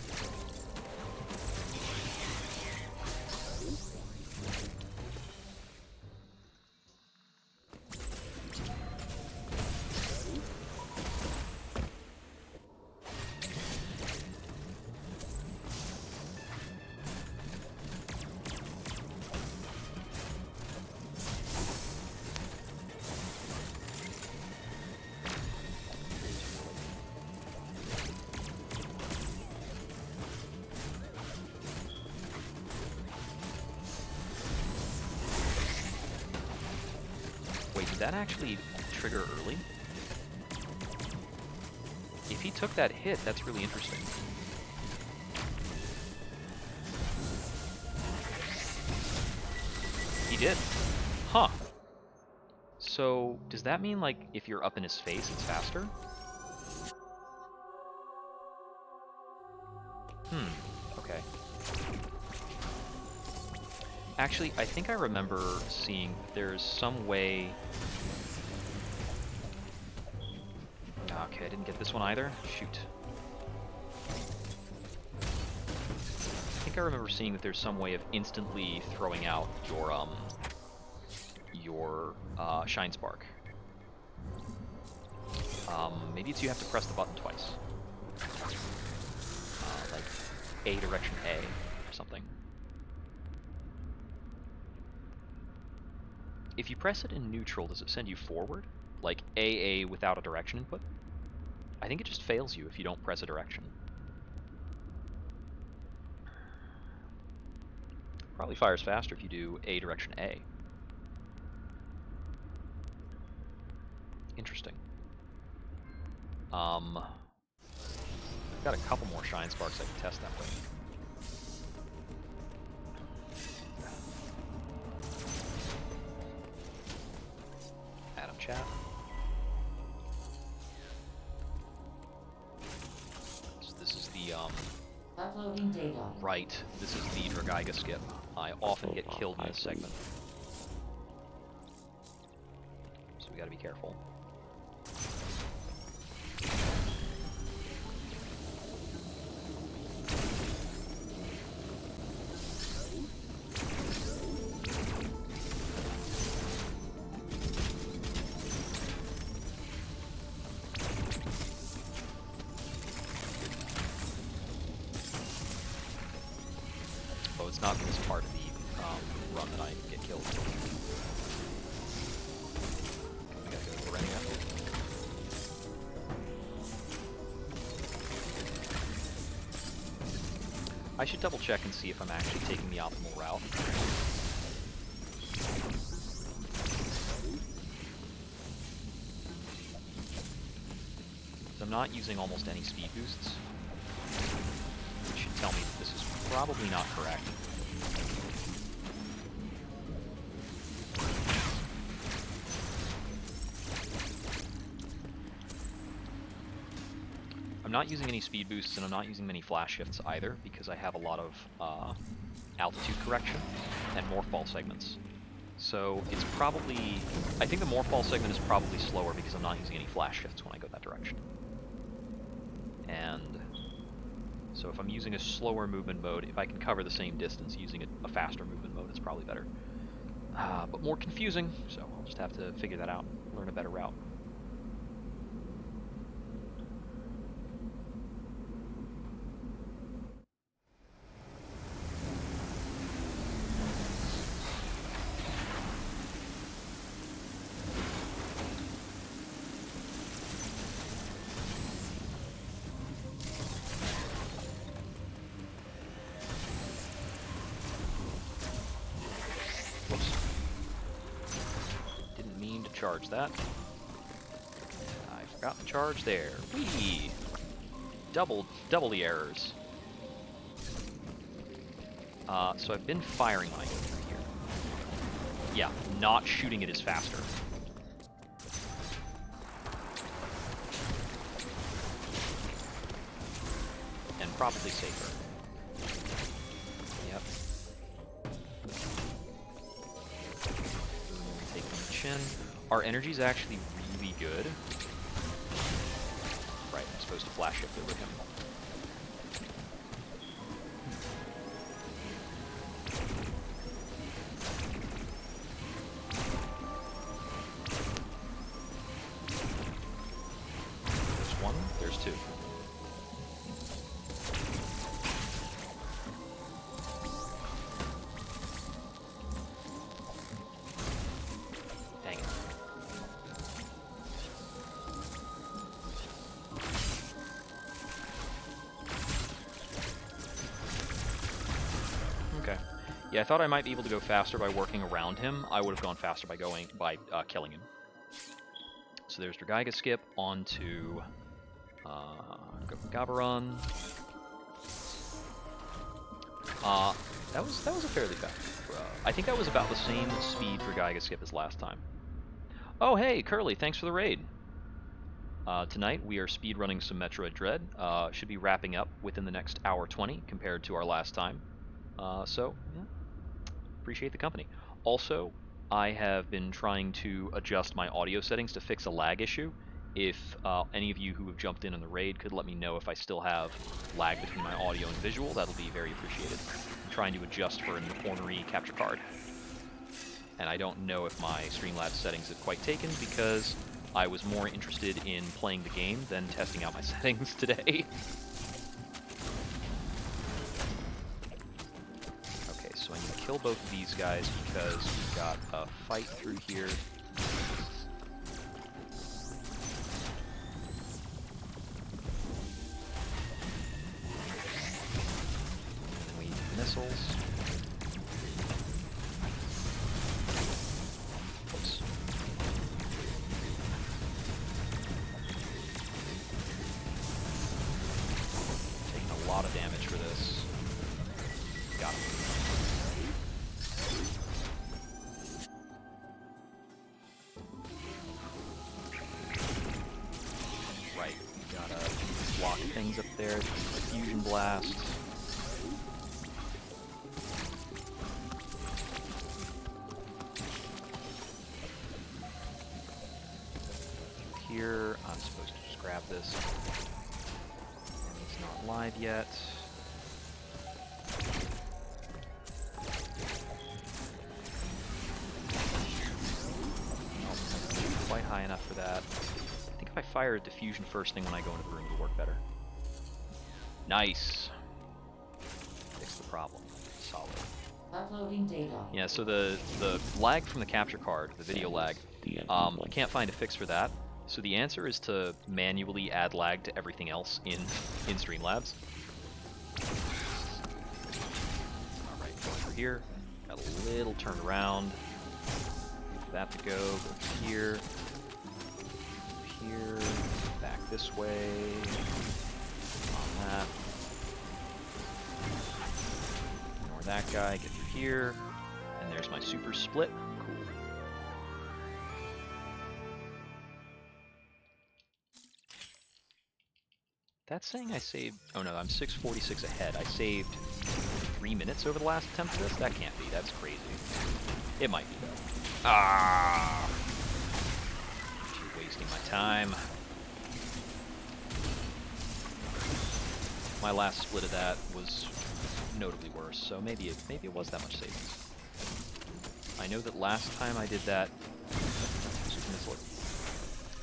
Wait, did that actually trigger early? If he took that hit, that's really interesting. He did. Huh. So, does that mean, like, if you're up in his face, it's faster? Okay. Actually, I think I remember seeing there's some way... Okay, I didn't get this one either. Shoot. I think I remember seeing that there's some way of instantly throwing out your Shine Spark. Maybe it's you have to press the button twice. Like A direction A or something. If you press it in neutral, does it send you forward? Like AA without a direction input? I think it just fails you if you don't press a direction. Probably fires faster if you do A direction A. Interesting. I've got a couple more Shine Sparks I can test that way. Adam chat. So this is the Uploading data. right. This is the Dragaiga skip. I often get killed in this segment, so we got to be careful. Oh, it's not this part of the run that I get killed. We gotta go to Orenia. I should double check and see if I'm actually taking the optimal route. I'm not using almost any speed boosts, which should tell me that this is probably not correct. I'm not using any speed boosts, and I'm not using many flash shifts either, because I have a lot of altitude correction and morphball segments. So it's probably... I think the morphball segment is probably slower because I'm not using any flash shifts when I go that direction. And so if I'm using a slower movement mode, if I can cover the same distance using a faster movement mode, it's probably better. But more confusing, so I'll just have to figure that out, learn a better route. Charge that. I forgot to charge there. Whee! Double the errors. So I've been firing mine through here. Yeah, not shooting it is faster. And probably safer. Yep. Take the chin. Our energy's actually really good. Right, I'm supposed to flash shift over him. There's one, there's two. Dang it. Okay. Yeah, I thought I might be able to go faster by working around him. I would have gone faster by killing him. So there's Dragaiga skip onto Gabaron. That was a fairly fast. I think that was about the same speed for Dragaiga skip as last time. Oh hey, Curly, thanks for the raid. Tonight we are speedrunning some Metroid Dread. Should be wrapping up within the next hour 20 compared to our last time. So, yeah, appreciate the company. Also, I have been trying to adjust my audio settings to fix a lag issue, If any of you who have jumped in on the raid could let me know if I still have lag between my audio and visual, that'll be very appreciated. I'm trying to adjust for an ornery capture card. And I don't know if my Streamlabs settings have quite taken because I was more interested in playing the game than testing out my settings today. Okay, so I need to kill both of these guys because we've got a fight through here. And we need missiles. A lot of damage for this. Got him. Right, we gotta block things up there. Fusion blast. Here, I'm supposed to just grab this. Not live yet. Nope, quite high enough for that. I think if I fire a diffusion first thing when I go into the room, it'll work better. Nice. Fix the problem. Solid. Uploading data. Yeah, so the lag from the capture card, the video lag, I can't find a fix for that. So the answer is to manually add lag to everything else in Streamlabs. Alright, go over here. Got a little turn around. Wait for that to go. Go here. Here. Back this way. On that. Ignore that guy. Get through here. And there's my super split. Cool. That's saying I saved... Oh no, I'm 6:46 ahead. I saved 3 minutes over the last attempt of this? That can't be. That's crazy. It might be, though. Ah! You're wasting my time. My last split of that was notably worse, so maybe it was that much savings. I know that last time I did that...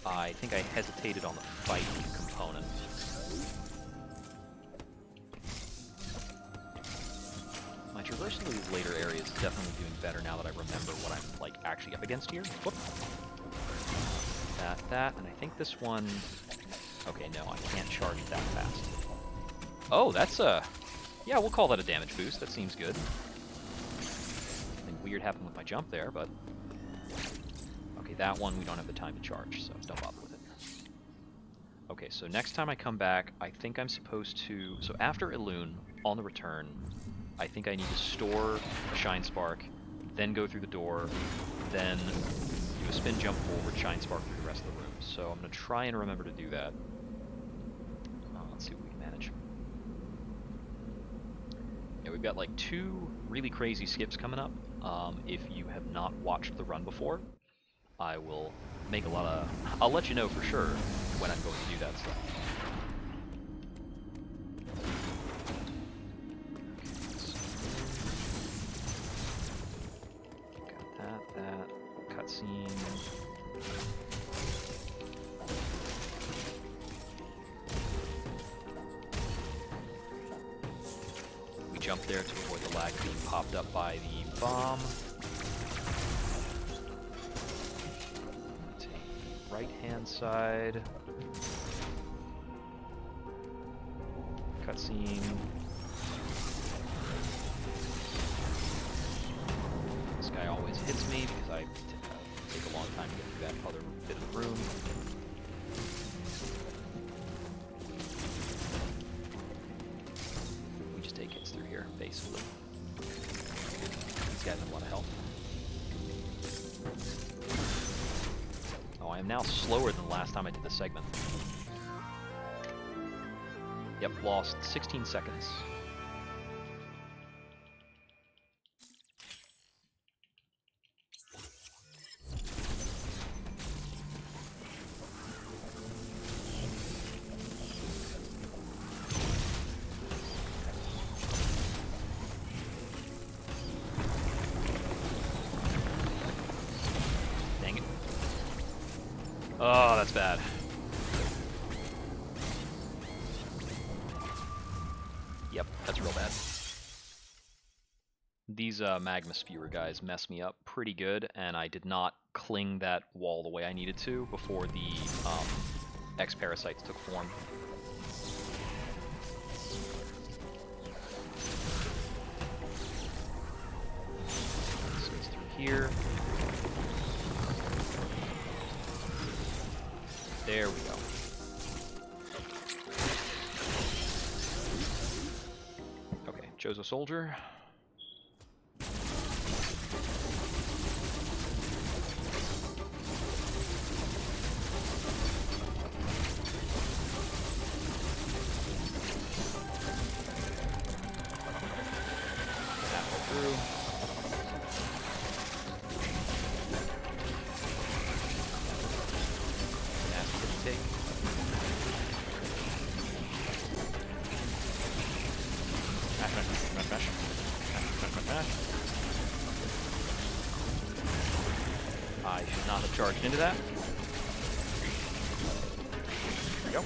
I think I hesitated on the fight component. My traversal of these later areas is definitely doing better now that I remember what I'm like actually up against here. Whoop. That, and I think this one... Okay, no, I can't charge it that fast. Oh, that's a... Yeah, we'll call that a damage boost. That seems good. Something weird happened with my jump there, but... Okay, that one we don't have the time to charge, so don't bother with it. Okay, so next time I come back, I think I'm supposed to... So after Elune, on the return, I think I need to store a Shine Spark, then go through the door, then do a spin jump forward, Shine Spark through the rest of the room. So I'm going to try and remember to do that. Let's see what we can manage. Yeah, we've got like 2 really crazy skips coming up. If you have not watched the run before, I will make a lot of... I'll let you know for sure when I'm going to do that stuff. Got that cutscene. We jump there to avoid the lag being popped up by the bomb. Right-hand side. Cutscene. This guy always hits me because I take a long time to get through that other bit of the room. We just take hits through here, basically. These guys have a lot of health. I am now slower than the last time I did this segment. Yep, lost 16 seconds. Oh, that's bad. Yep, that's real bad. These magma spewer guys mess me up pretty good, and I did not cling that wall the way I needed to before the X-parasites took form. This goes through here. There we go. Okay, Chozo Soldier. Through. Nasty little take. Mash, mash, mash, mash, mash. Mash, mash, mash. I should not have charged into that. There we go.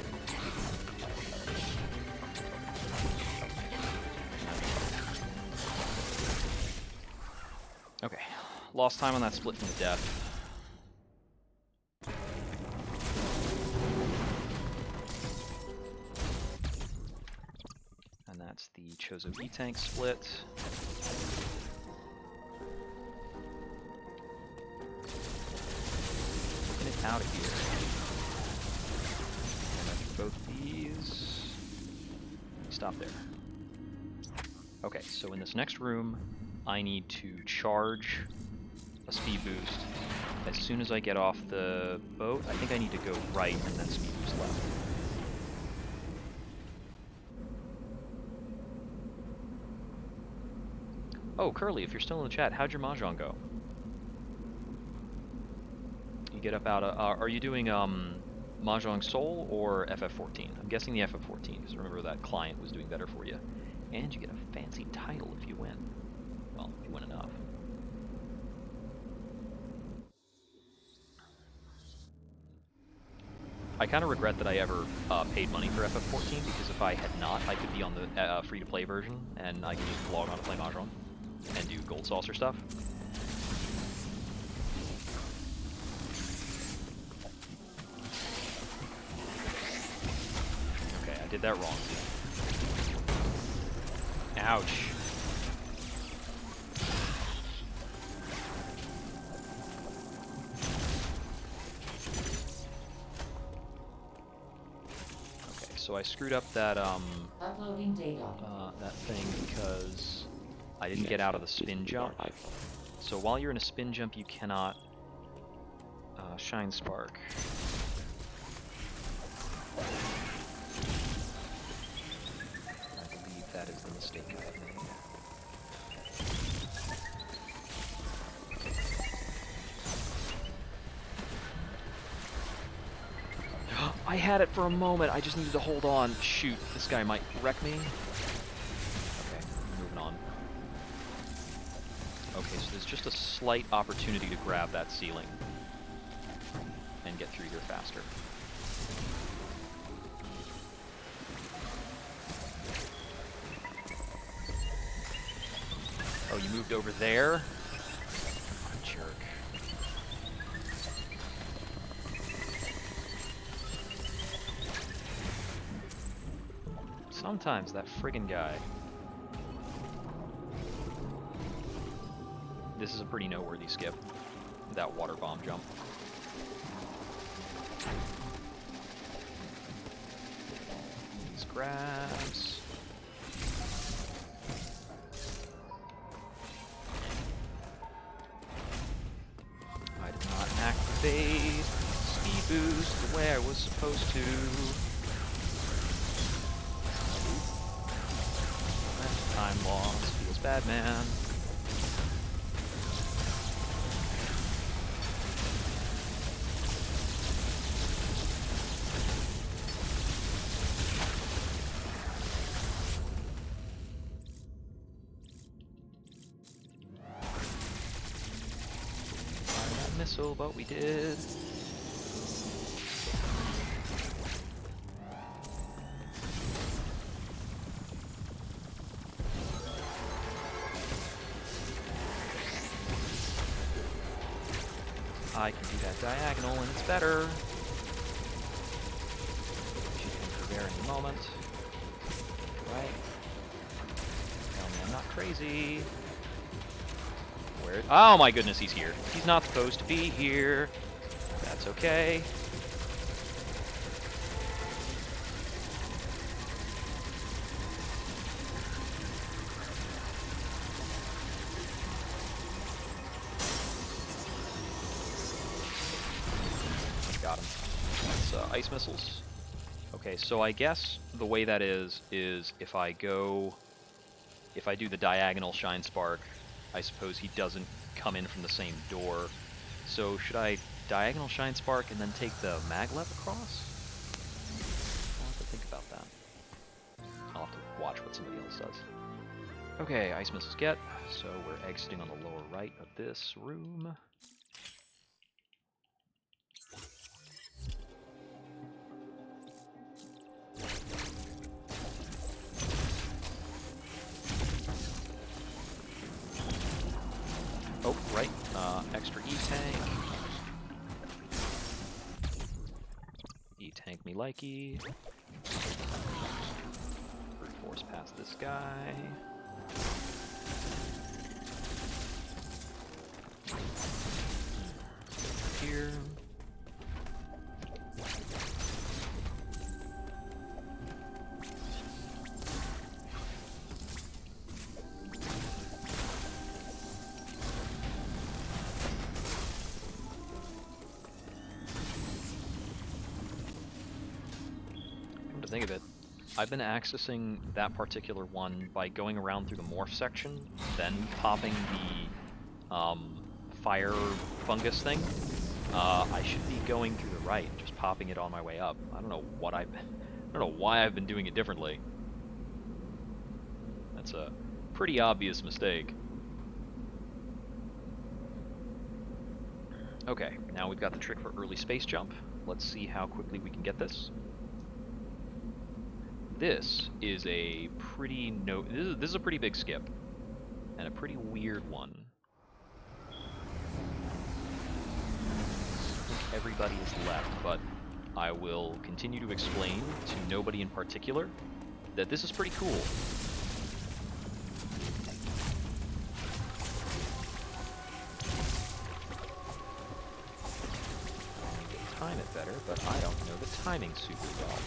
Okay, lost time on that split from the death. And that's the Chozo V-Tank split. Get it out of here. And after both these... Stop there. Okay, so in this next room, I need to charge a speed boost. As soon as I get off the boat, I think I need to go right and then speed boost left. Oh, Curly, if you're still in the chat, how'd your Mahjong go? You get up out of... are you doing Mahjong Soul or FF14? I'm guessing the FF14, because remember that client was doing better for you. And you get a fancy title if you win. Well, if you win enough. I kind of regret that I ever paid money for FF14, because if I had not, I could be on the free-to-play version, and I could just log on to play Mahjong and do Gold Saucer stuff. Okay, I did that wrong. Ouch. So I screwed up that Uploading data. that thing because I didn't get out of the spin jump. So while you're in a spin jump, you cannot shine spark. I believe that is the mistake I have made. I had it for a moment. I just needed to hold on. Shoot, this guy might wreck me. Okay, moving on. Okay, so there's just a slight opportunity to grab that ceiling and get through here faster. Oh, you moved over there? Jerk. Sometimes that friggin' guy. This is a pretty noteworthy skip. That water bomb jump. These grabs. I did not activate speed boost the way I was supposed to. Time loss feels bad, man. Fire that missile, but we did. I can do that diagonal, and it's better. She can prevail any moment. Right? Tell me I'm not crazy. Where? Oh my goodness, he's here. He's not supposed to be here. That's okay. Got him. That's ice missiles. Okay, so I guess the way that is if I do the diagonal Shine Spark, I suppose he doesn't come in from the same door. So should I diagonal Shine Spark and then take the maglev across? I'll have to think about that. I'll have to watch what somebody else does. Okay, ice missiles get, so we're exiting on the lower right of this room. Oh, right. Extra E-Tank. E-Tank me likey. Brute force past this guy. Here. To think of it, I've been accessing that particular one by going around through the morph section, then popping the fire fungus thing. I should be going through the right, just popping it on my way up. I don't know why I've been doing it differently. That's a pretty obvious mistake. Okay, now we've got the trick for early space jump. Let's see how quickly we can get this. This is a pretty this is a pretty big skip, and a pretty weird one. I think everybody is left, but I will continue to explain to nobody in particular that this is pretty cool. I need to time it better, but I don't know the timing super well.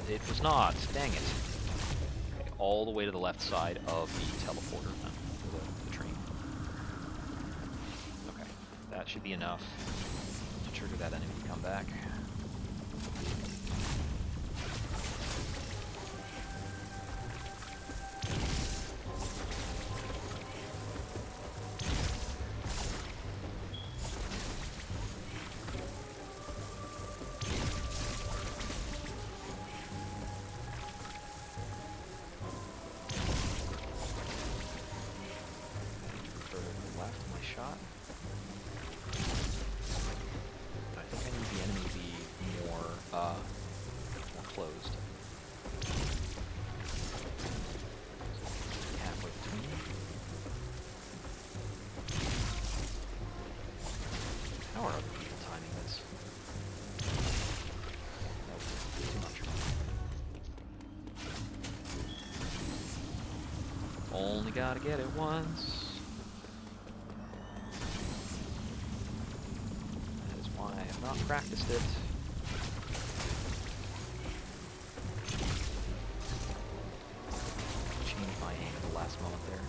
It was not. Dang it. Okay, all the way to the left side of the teleporter then, the train. Okay, that should be enough to trigger that enemy to come back. Shot. I think I need the enemy to be more closed. Halfway between. How are other people timing this? Nope, too much. Only gotta get it once. Not practiced it. Changed my aim at the last moment there.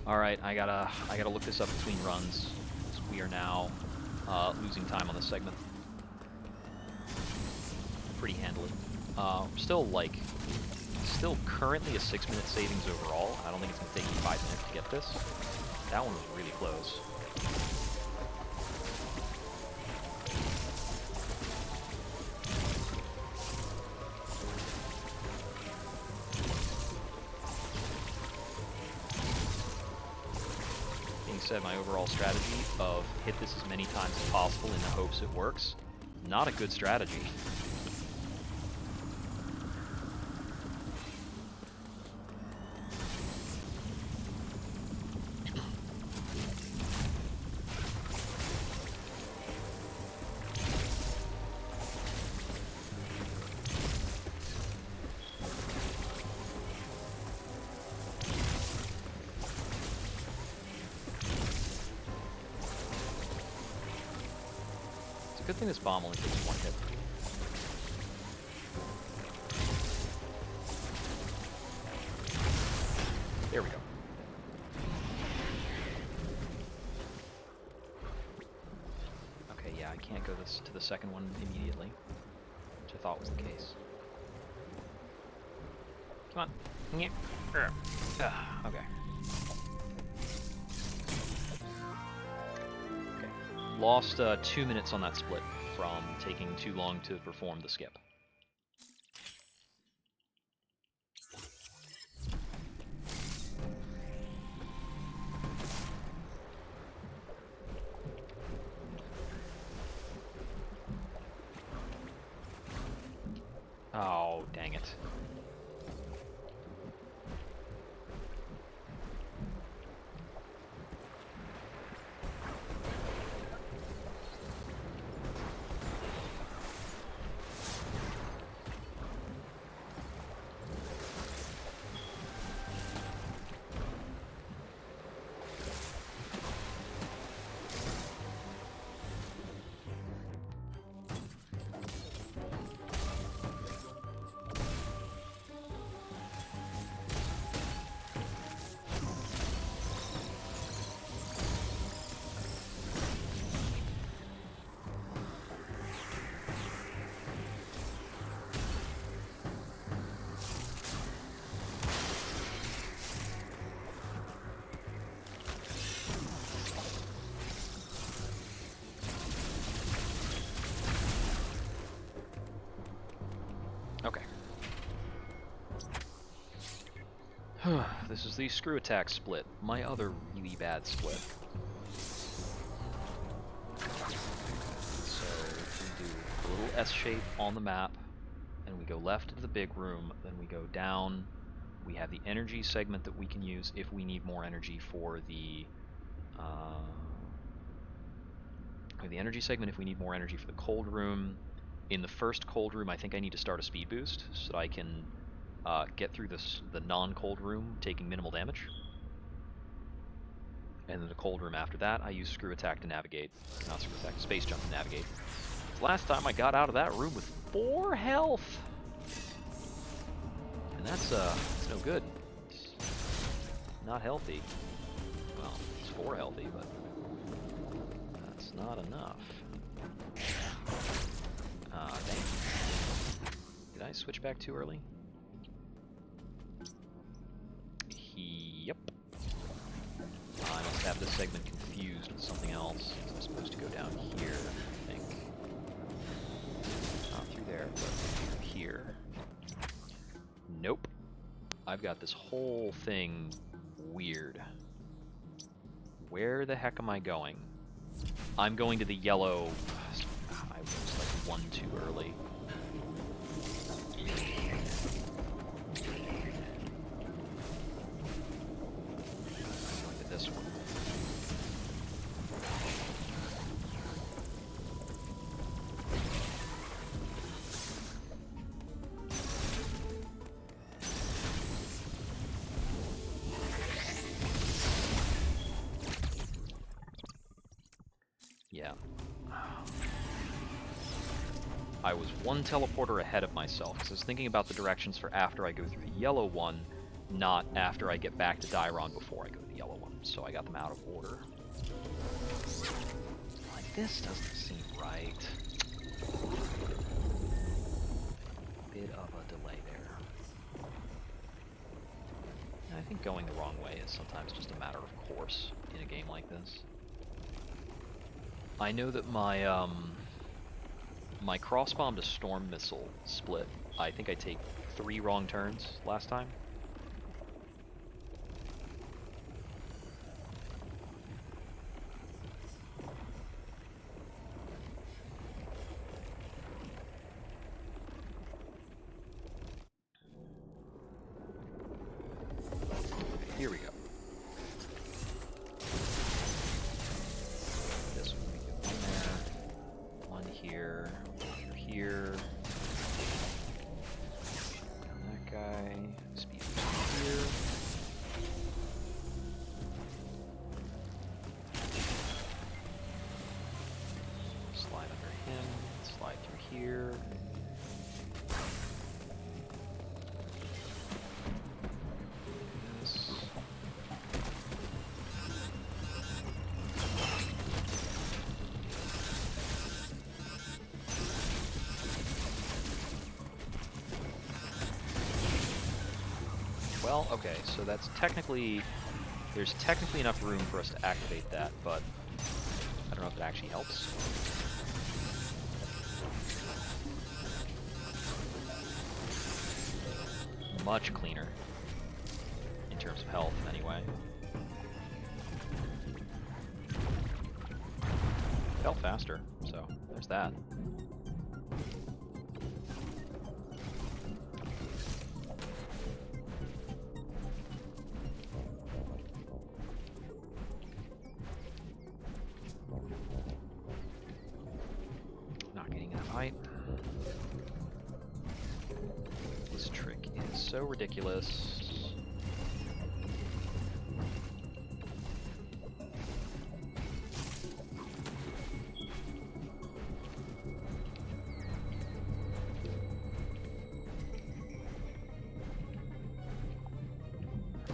Alright, I gotta look this up between runs. We are now losing time on this segment. Pretty handily. Still currently a 6-minute savings overall. I don't think it's going to take me 5 minutes to get this. That one was really close. Being said, my overall strategy of hit this as many times as possible in the hopes it works, not a good strategy. Good thing this bomb only takes 1 hit. There we go. Okay, yeah, I can't go to the second one immediately, which I thought was the case. Come on. Okay. Lost 2 minutes on that split from taking too long to perform the skip. Oh, dang it. Okay. This is the screw attack split, my other really bad split. So we do a little S shape on the map, and we go left into the big room, then we go down. We have the energy segment that we can use if we need more energy for the cold room. In the first cold room, I think I need to start a speed boost so that I can get through the non-cold room taking minimal damage. And then the cold room after that, I use screw attack to navigate. Not screw attack, space jump to navigate. Last time I got out of that room with 4 health! And that's no good. It's not healthy. Well, it's 4 healthy, but that's not enough. Dang. Did I switch back too early? Yep. I must have this segment confused with something else. I'm supposed to go down here, I think. Not through there, but through here. Nope. I've got this whole thing weird. Where the heck am I going? I'm going to the yellow... I was like 1 too early. This one. Yeah. I was 1 teleporter ahead of myself, because I was thinking about the directions for after I go through the yellow one, not after I get back to Dairon before I go to the yellow one. so I got them out of order. Like, this doesn't seem right. Bit of a delay there. And I think going the wrong way is sometimes just a matter of course in a game like this. I know that my my cross-bomb to storm missile split, I think I take 3 wrong turns last time. Here we go. This one we get one there, one here, here. Down that guy. Speed here. Slide under him. Slide through here. Well, okay, so that's technically, there's technically enough room for us to activate that, but I don't know if it actually helps. Much cleaner, in terms of health, anyway. Felt faster, so there's that. This trick is so ridiculous.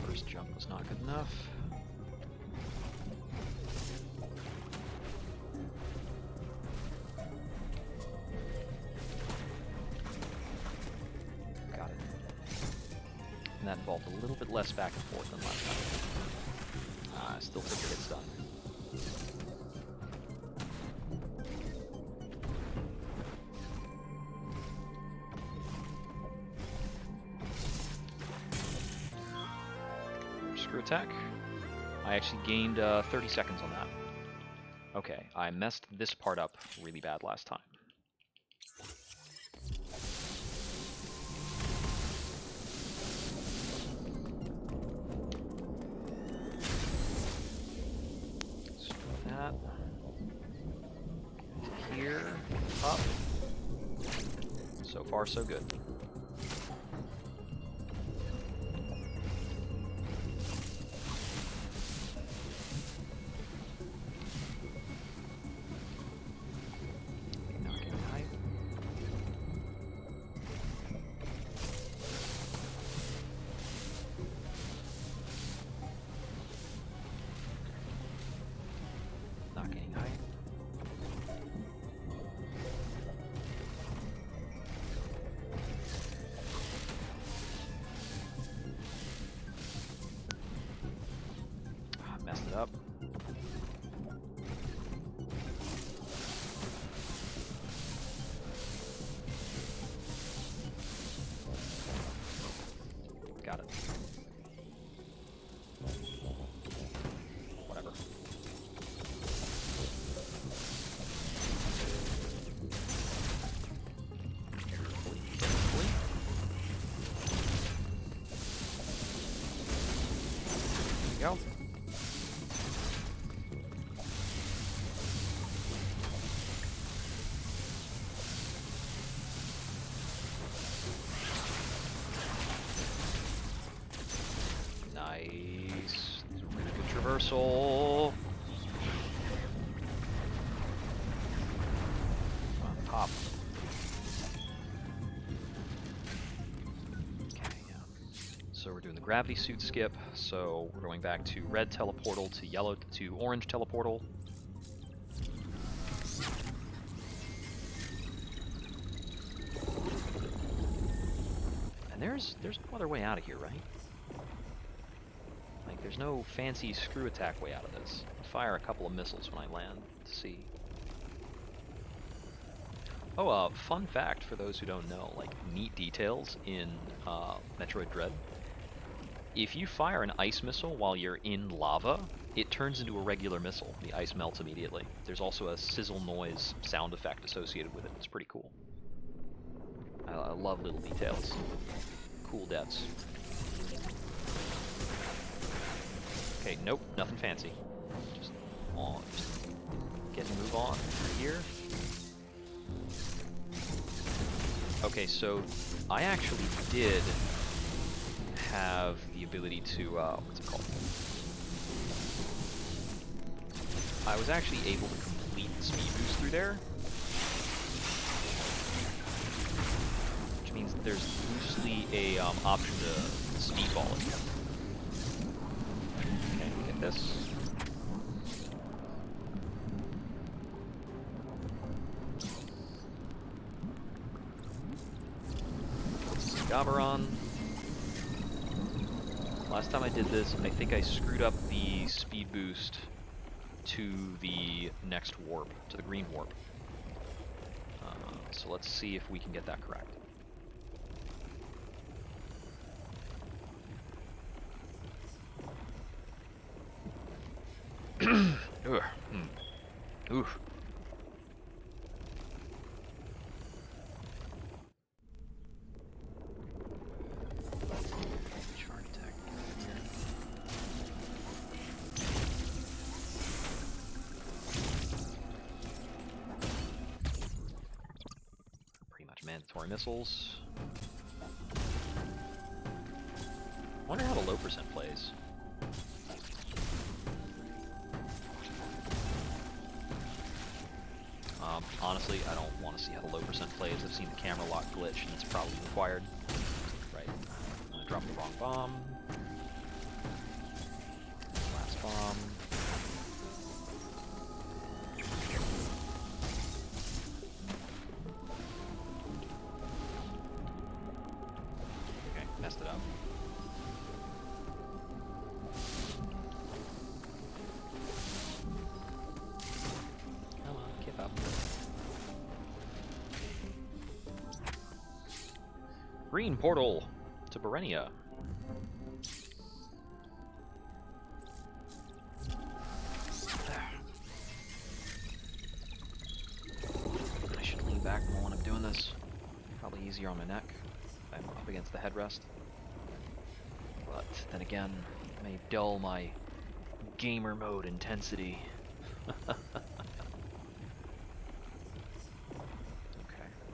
First jump was not good enough. And that involved a little bit less back and forth than last time. Still took your hits done. Screw attack. I actually gained 30 seconds on that. Okay, I messed this part up really bad last time. Here, up. So far, so good. Not getting height. Not getting height. Messed it up. Got it. Whatever. Carefully, carefully. There we go. Nice. Really good traversal. On top. Okay, yeah. So we're doing the gravity suit skip, so we're going back to red teleportal to yellow to orange teleportal. And there's no other way out of here, right? Like, there's no fancy screw attack way out of this. I'll fire a couple of missiles when I land to see. Oh, fun fact for those who don't know, like, neat details in Metroid Dread. If you fire an ice missile while you're in lava, it turns into a regular missile. The ice melts immediately. There's also a sizzle noise sound effect associated with it. It's pretty cool. I love little details. Cool devs. Okay, nope, nothing fancy. Just get to move on through here. Okay, so I actually did have the ability to, what's it called? I was actually able to complete the speed boost through there. Which means there's loosely a option to speedball it. Okay, get this. Gabaron. Last time I did this, I think I screwed up the speed boost to the next warp, to the green warp. So let's see if we can get that correct. Oof. Charge attack here. Pretty much mandatory missiles. I wonder how the low percent plays. Honestly, I don't want to see how the low percent plays. I've seen the camera lock glitch, and it's probably required. Right. I'm gonna drop the wrong bomb. Last bomb. Okay, messed it up. Come on, keep up. Green portal to Berenia. I should lean back more when I'm doing this. Probably easier on my neck if I'm up against the headrest. But then again, it may dull my gamer mode intensity. Okay,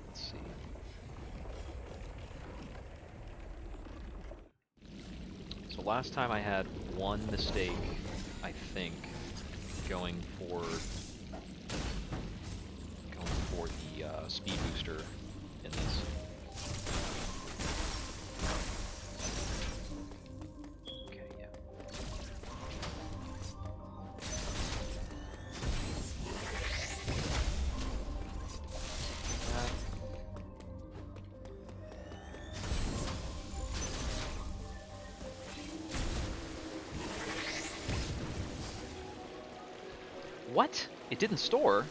let's see. So last time I had one mistake, I think, going for the speed booster in this. Okay, yeah. What? It didn't store?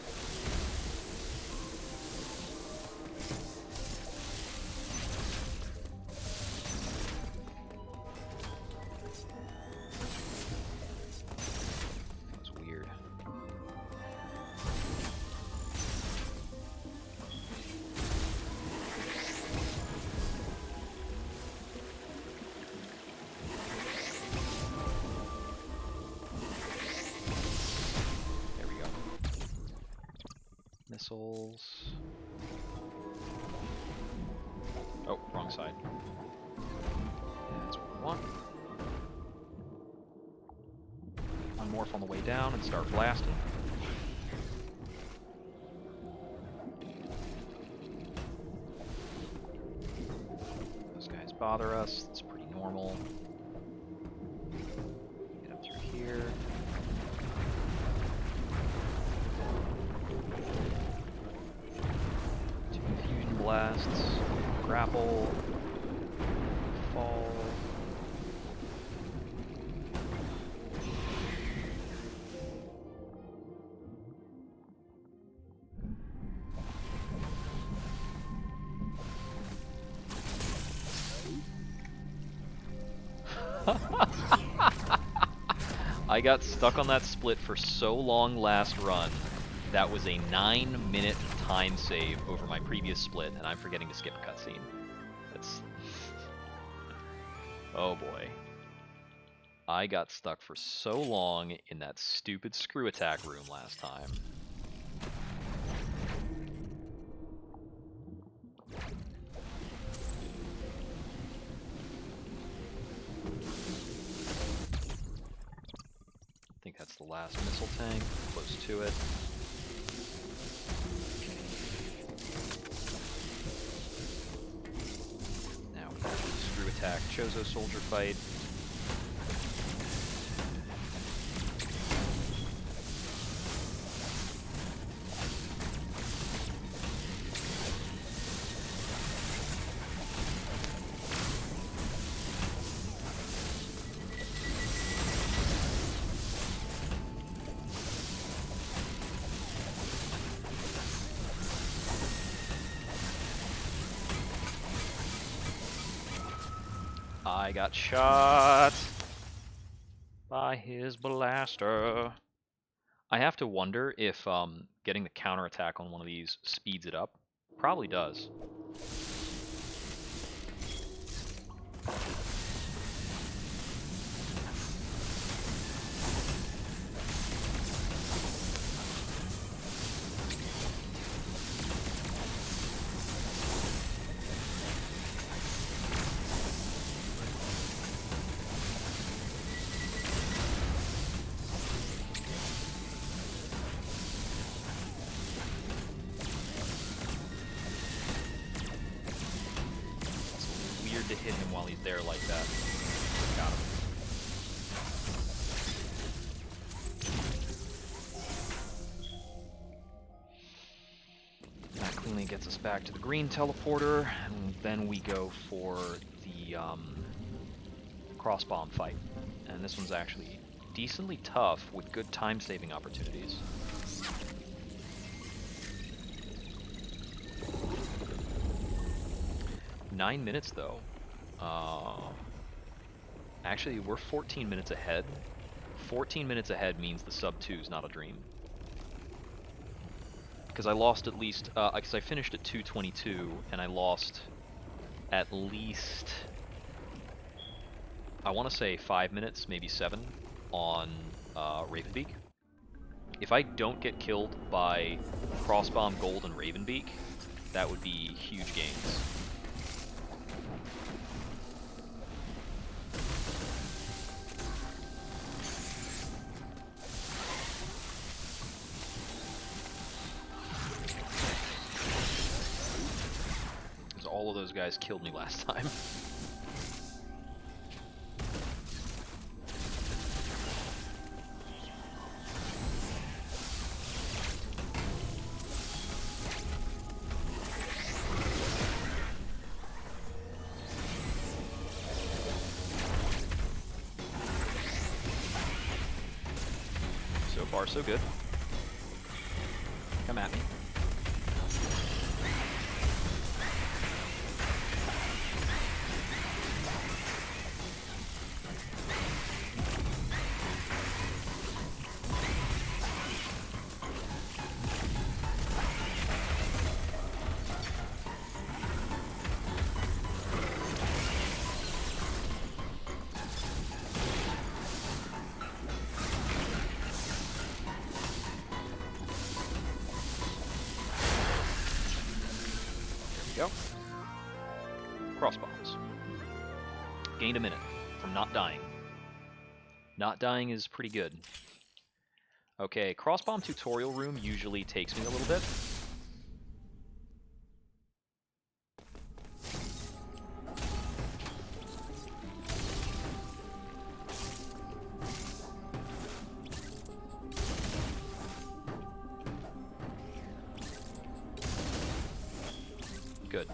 That's weird. Missiles. Oh, wrong side. That's what we want. Unmorph on the way down and start blasting. Those guys bother us. It's pretty normal. grapple. Fall. I got stuck on that split for so long last run. That was a 9-minute time save over my previous split, and I'm forgetting to skip a cutscene. That's... Oh boy. I got stuck for so long in that stupid screw attack room last time. I think that's the last missile tank, close to it. Now back to the screw attack Chozo soldier fight. I got shot by his blaster. I have to wonder if getting the counterattack on one of these speeds it up. Probably does. To hit him while he's there like that. Got him. That cleanly gets us back to the green teleporter, and then we go for the cross-bomb fight. And this one's actually decently tough with good time-saving opportunities. Nine minutes though. Actually, we're 14 minutes ahead. 14 minutes ahead means the sub 2 is not a dream. Because I lost at least, because I finished at 2:22, and I lost at least, I want to say 5 minutes, maybe 7, on Ravenbeak. If I don't get killed by Crossbomb Gold and Ravenbeak, that would be huge gains. All of those guys killed me last time. So far, so good. Come at me. Go. Crossbombs. Gained a minute from not dying. Not dying is pretty good. Okay, crossbomb tutorial room usually takes me a little bit. Good.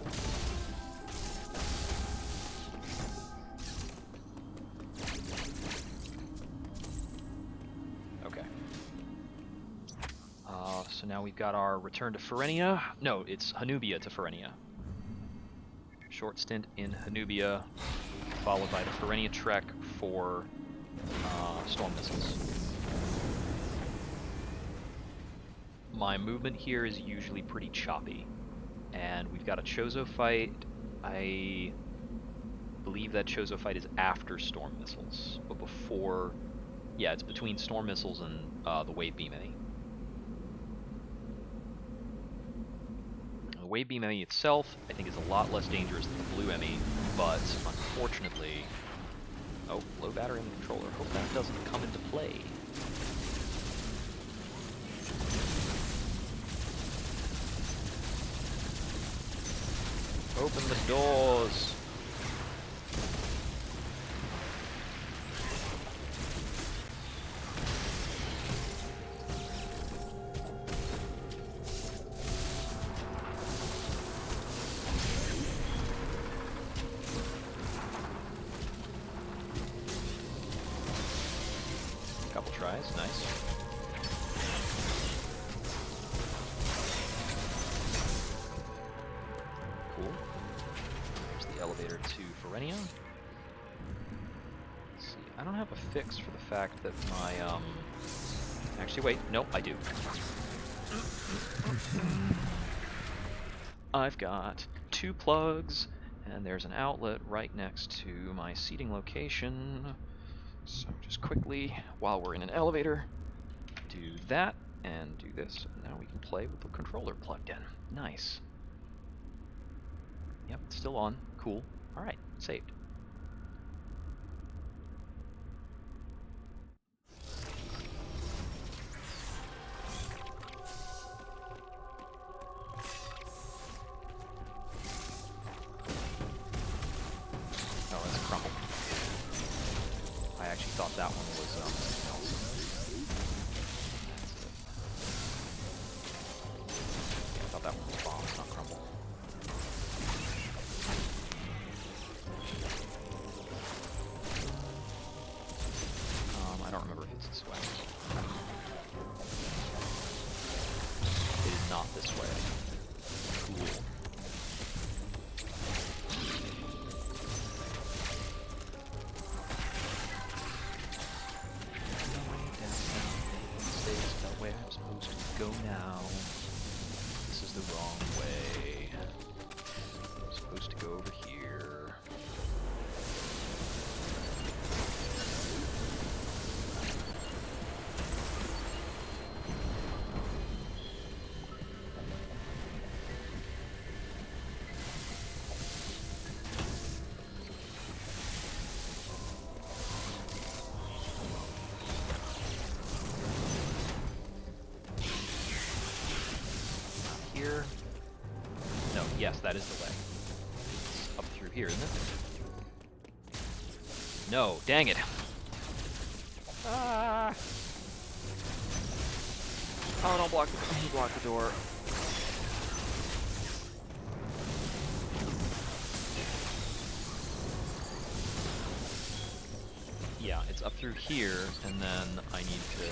So now we've got our return to Ferenia. No, it's Hanubia to Ferenia. Short stint in Hanubia, followed by the Ferenia trek for storm missiles. My movement here is usually pretty choppy. And we've got a Chozo Fight. I believe that Chozo Fight is after storm missiles, but before... Yeah, it's between storm missiles and the Wave Beam Mini. The Wave Beam Emmy itself, I think, is a lot less dangerous than the Blue Emmy, but unfortunately... Oh, low battery in the controller. Hope that doesn't come into play. Open the doors! Couple tries, nice. Cool. There's the elevator to Ferenia. Let's see, I don't have a fix for the fact that my, Actually, wait, no, I do. I've got 2 plugs, and there's an outlet right next to my seating location. So just quickly, while we're in an elevator, do that, and do this. Now we can play with the controller plugged in. Nice. Yep, it's still on. Cool. Alright, saved. Oh, that's a crumble. I actually thought that one was something else. That's it. Yeah, I thought that one was bombs, not crumble. I don't remember if it's this way. It is not this way. Cool. Where I'm supposed to go now. This is the wrong way. I'm supposed to go over here. Here. No, yes, that is the way. It's up through here, isn't it? No, dang it. Ah! Oh, don't block the door. Yeah, it's up through here, and then I need to...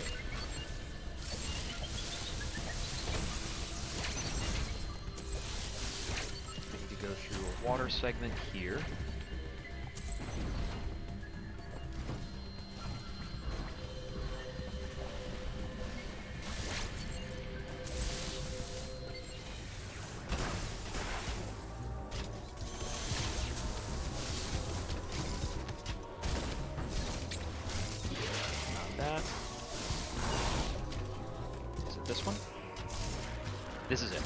go through a water segment here. Not that. Is it this one? This is it.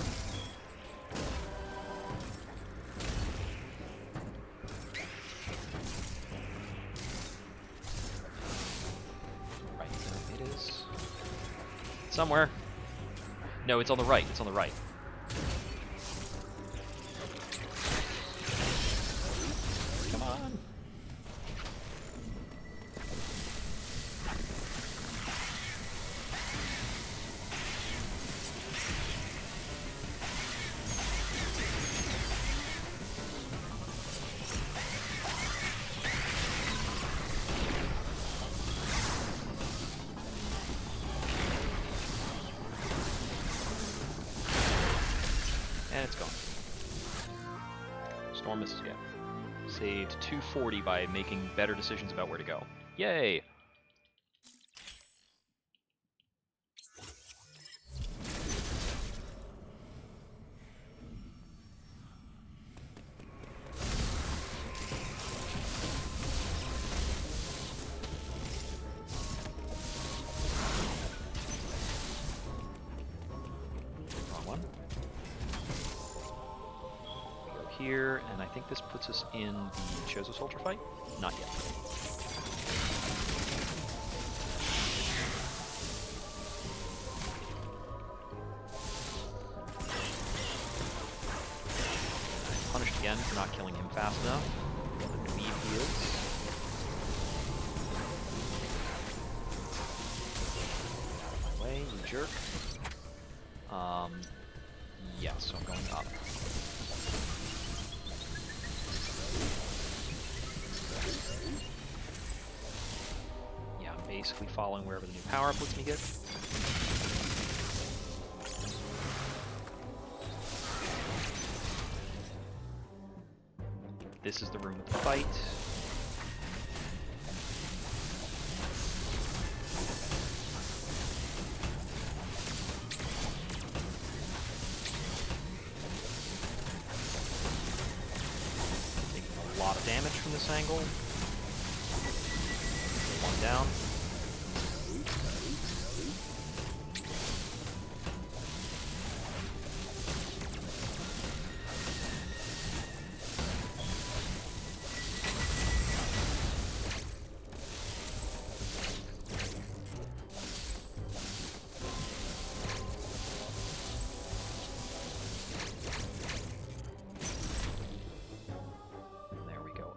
Somewhere. No, it's on the right. It's on the right. Come on. storm misses again. Saved 240 by making better decisions about where to go. Yay! Here, and I think this puts us in the Chozo Fight? Not yet. I'm punished again for not killing him fast enough. What a dweeb he is. Out of my way, you jerk. Yeah, so I'm going up. Basically following wherever the new power-up lets me get. This is the room with the fight. Taking a lot of damage from this angle. One down.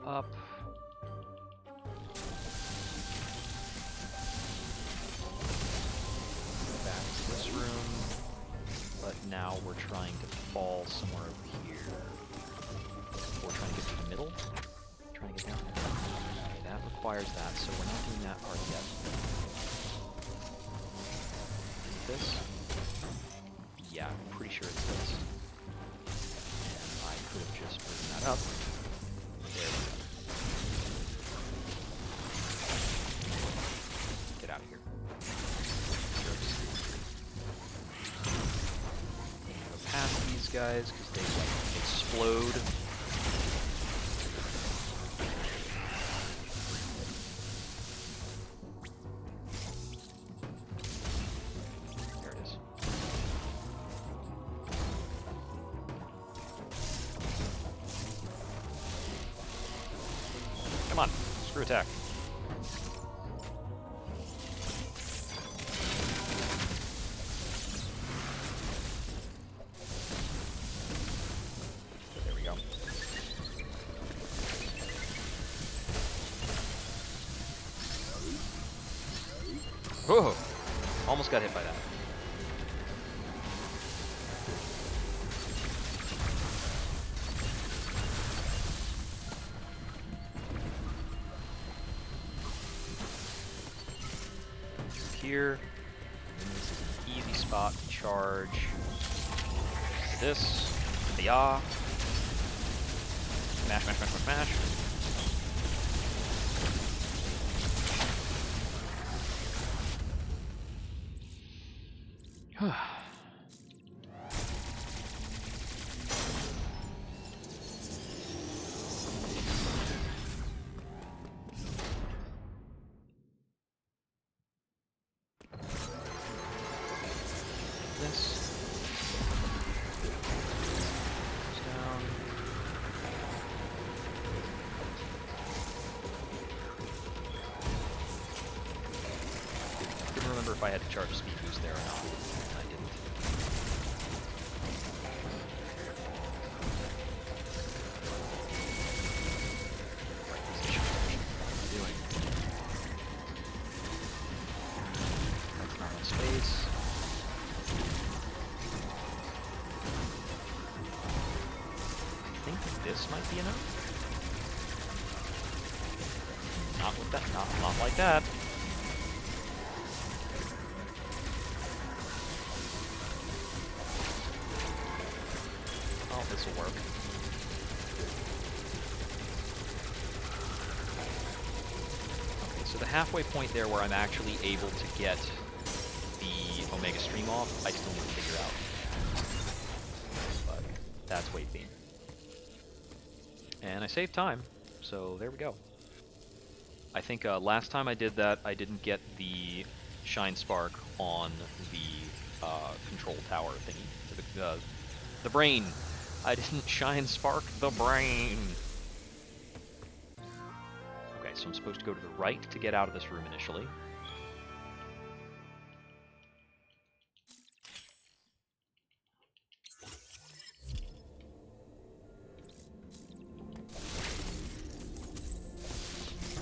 Up. Back to this room. But now we're trying to fall somewhere over here. We're trying to get to the middle. Trying to get down there. Okay, that requires that, so we're not doing that part yet. This? Yeah, I'm pretty sure it's this. And I could have just written that up. There we go. Get out of here. Go past these guys because they like explode. There it is. Come on, screw attack. There we go. Whoa! Almost got hit by that. Here, and this is an easy spot to charge. This, yeah. Smash, smash, smash, smash, smash. If I had to charge a speed boost there or not, and I didn't. Right position. What am I doing? That's not enough space. I think this might be enough. Not with that. Not like that. This will work. halfway point there where I'm actually able to get the Omega Stream off. I still need to figure out. But that's Wave Beam. And I saved time, so there we go. I think last time I did that, I didn't get the Shine Spark on the control tower thingy. The brain! I didn't Shine Spark the brain! Okay, so I'm supposed to go to the right to get out of this room initially.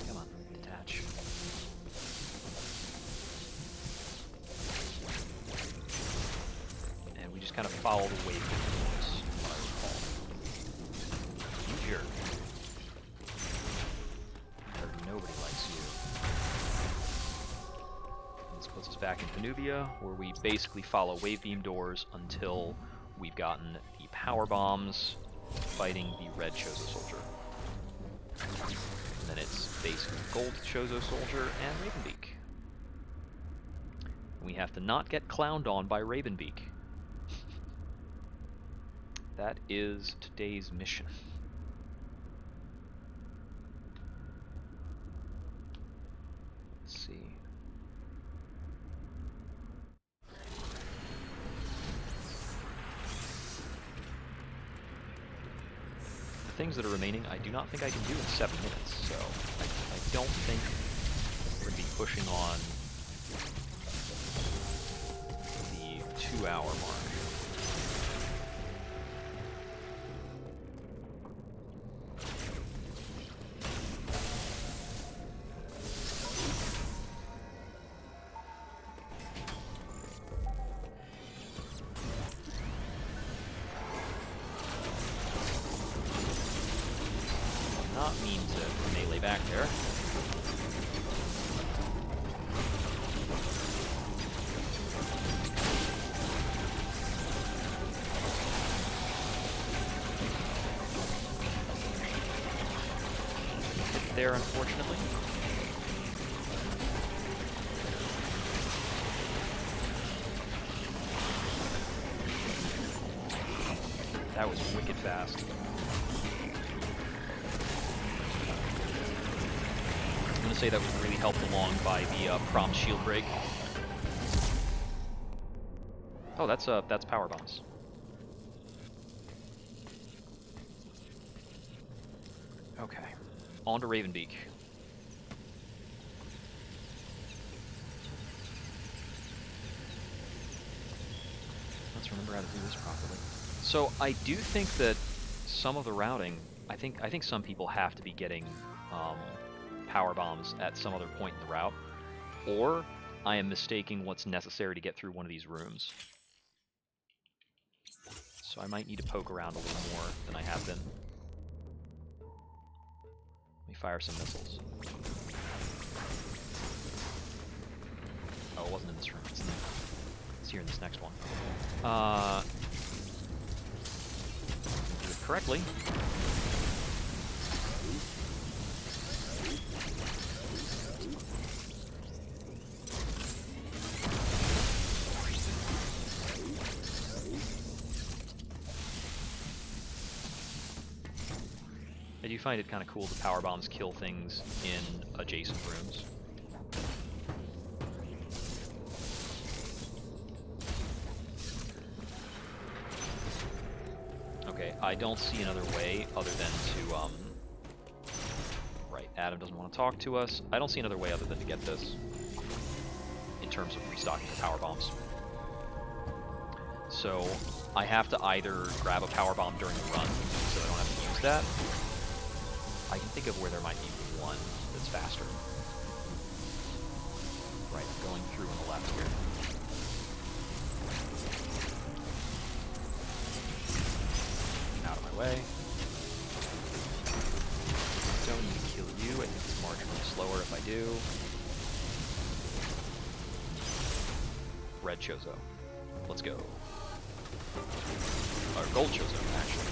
Come on, detach. And we just kind of follow the wave. You jerk. Nobody likes you. This puts us back in Panuvia, where we basically follow wave beam doors until we've gotten the power bombs fighting the red Chozo soldier. And then it's basically gold Chozo soldier and Ravenbeak. And we have to not get clowned on by Ravenbeak. That is today's mission. Let's see. The things that are remaining, I do not think I can do in 7 minutes, so I don't think we're going to be pushing on the 2-hour mark. Not mean to melee back there. Hit there, unfortunately. That was wicked fast. I'm going to say that was really helped along by the prompt shield break. Oh, that's power bombs. Okay, on to Ravenbeak. Let's remember how to do this properly. So I do think that some of the routing, I think some people have to be getting power bombs at some other point in the route, or I am mistaking what's necessary to get through one of these rooms. So I might need to poke around a little more than I have been. Let me fire some missiles. Oh, it wasn't in this room. It's here in this next one. Do it correctly. I do find it kind of cool the power bombs kill things in adjacent rooms. Okay, I don't see another way other than to, right, Adam doesn't want to talk to us. I don't see another way other than to get this, in terms of restocking the power bombs. So, I have to either grab a power bomb during the run, so I don't have to use that. I can think of where there might be one that's faster. Right, going through on the left here. Out of my way. Don't need to kill you. I think it's marginally slower if I do. Red Chozo. Let's go. Or gold Chozo, actually.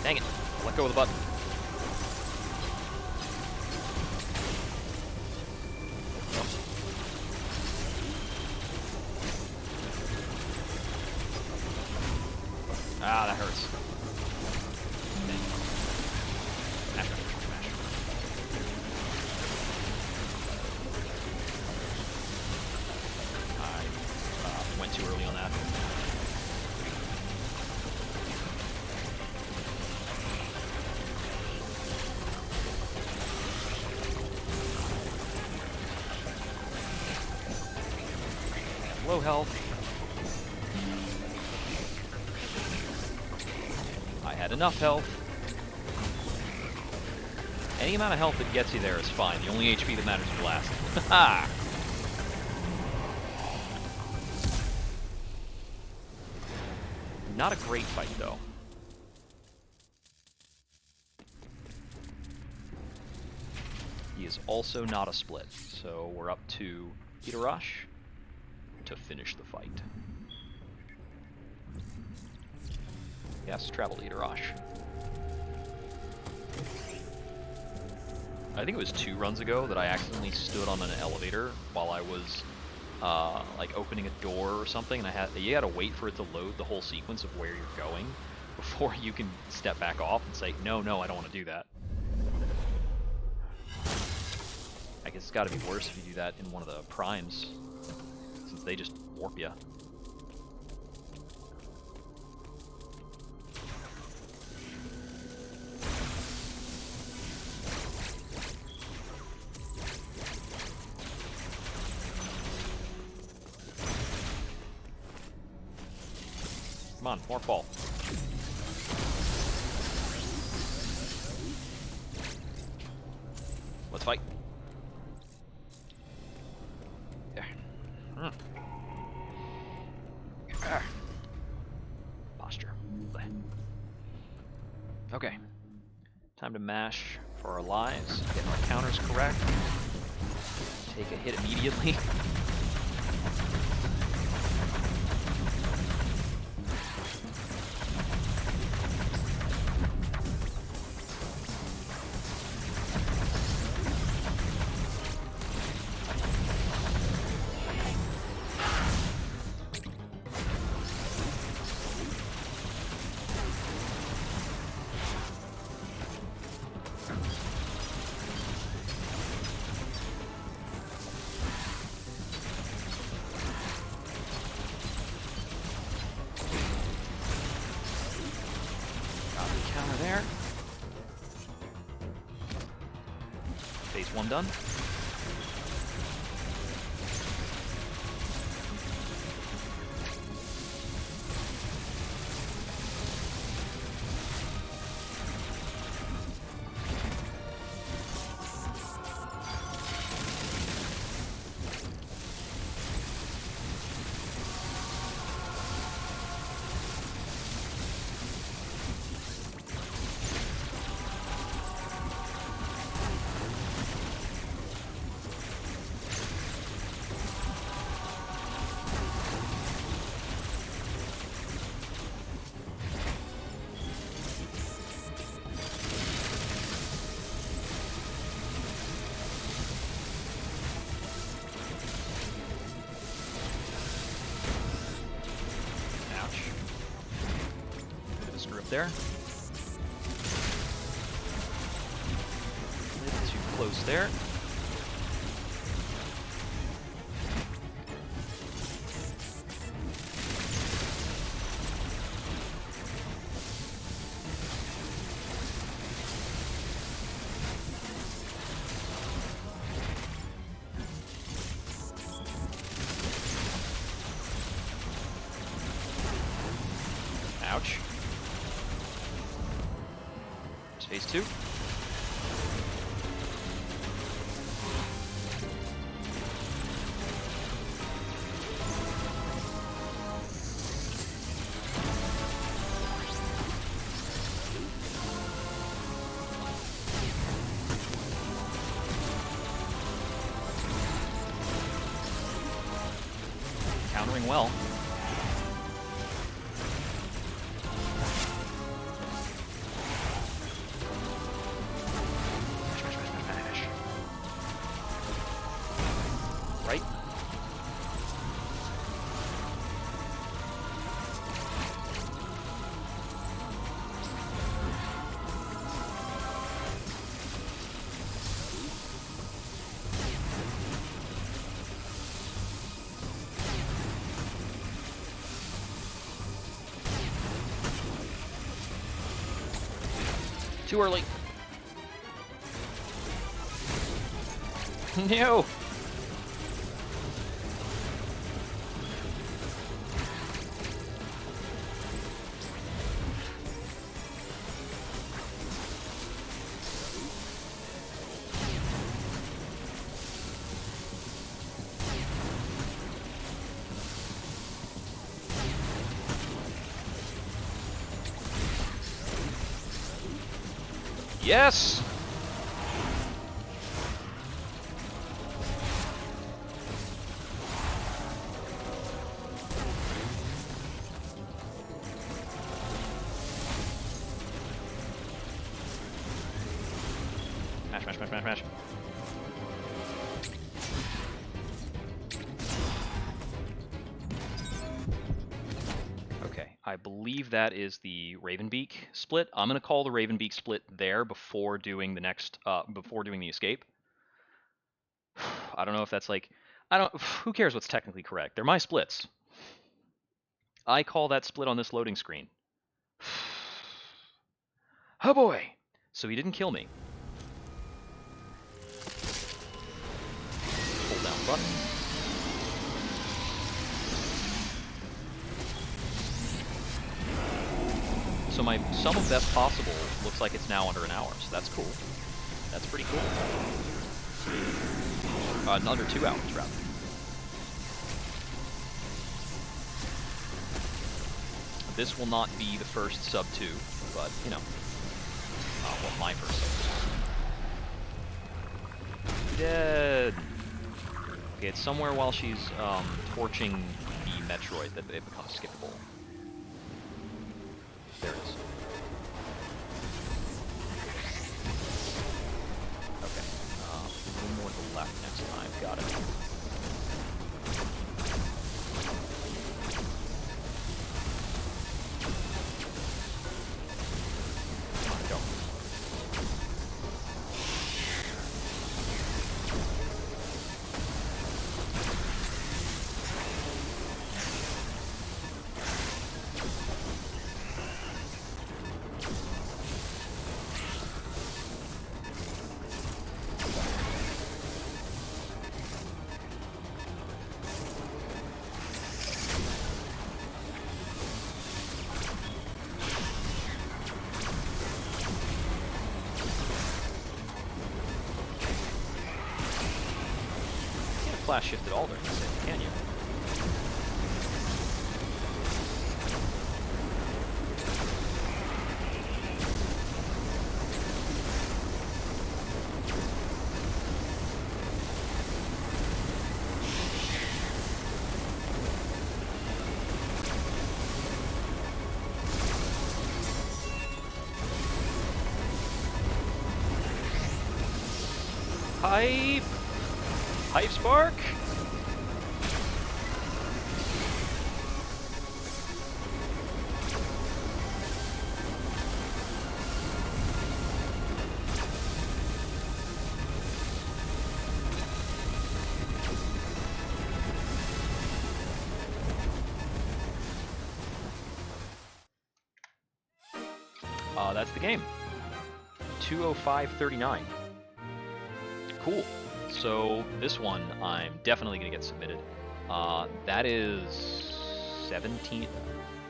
Dang it. Let go of the button. Ah, that hurts. Dang. Smash, smash, smash. I went too early on that. Low health. I had enough health. Any amount of health that gets you there is fine. The only HP that matters is blast. Haha! Not a great fight, though. He is also not a split, so we're up to Itarash to finish the fight. Yes, travel to Itarash. I think it was 2 runs ago that I accidentally stood on an elevator while I was like opening a door or something, and you had to wait for it to load the whole sequence of where you're going before you can step back off and say, no, I don't want to do that. I guess it's got to be worse if you do that in one of the primes, since they just warp you. Come on, more fall. Let's fight. Yeah. Posture. Okay. Time to mash for our lives. Get our counters correct. Take a hit immediately. There. Phase 1 done. There. A little too close there. Ouch. Phase 2. Countering well. Too early. No! Yes! Smash, smash, smash, smash, smash. Okay, I believe that is the Beak split. I'm gonna call the Beak split there before doing the next, before doing the escape. I don't know if that's like, who cares what's technically correct? They're my splits. I call that split on this loading screen. Oh boy! So he didn't kill me. Hold down button. So my sum of best possible looks like it's now under an hour, so that's cool. That's pretty cool. Under 2 hours, rather. This will not be the first sub 2, but, you know. Well, my first sub 2. Dead! Okay, it's somewhere while she's torching the Metroid that it becomes skippable. There it is. Okay. A little more to the left next time. Got it. Come on, go. Flash shifted all during this hit, can you? Hype! Hype Spark! That's the game. 205.39. Cool. So this one, I'm definitely going to get submitted. That is 17.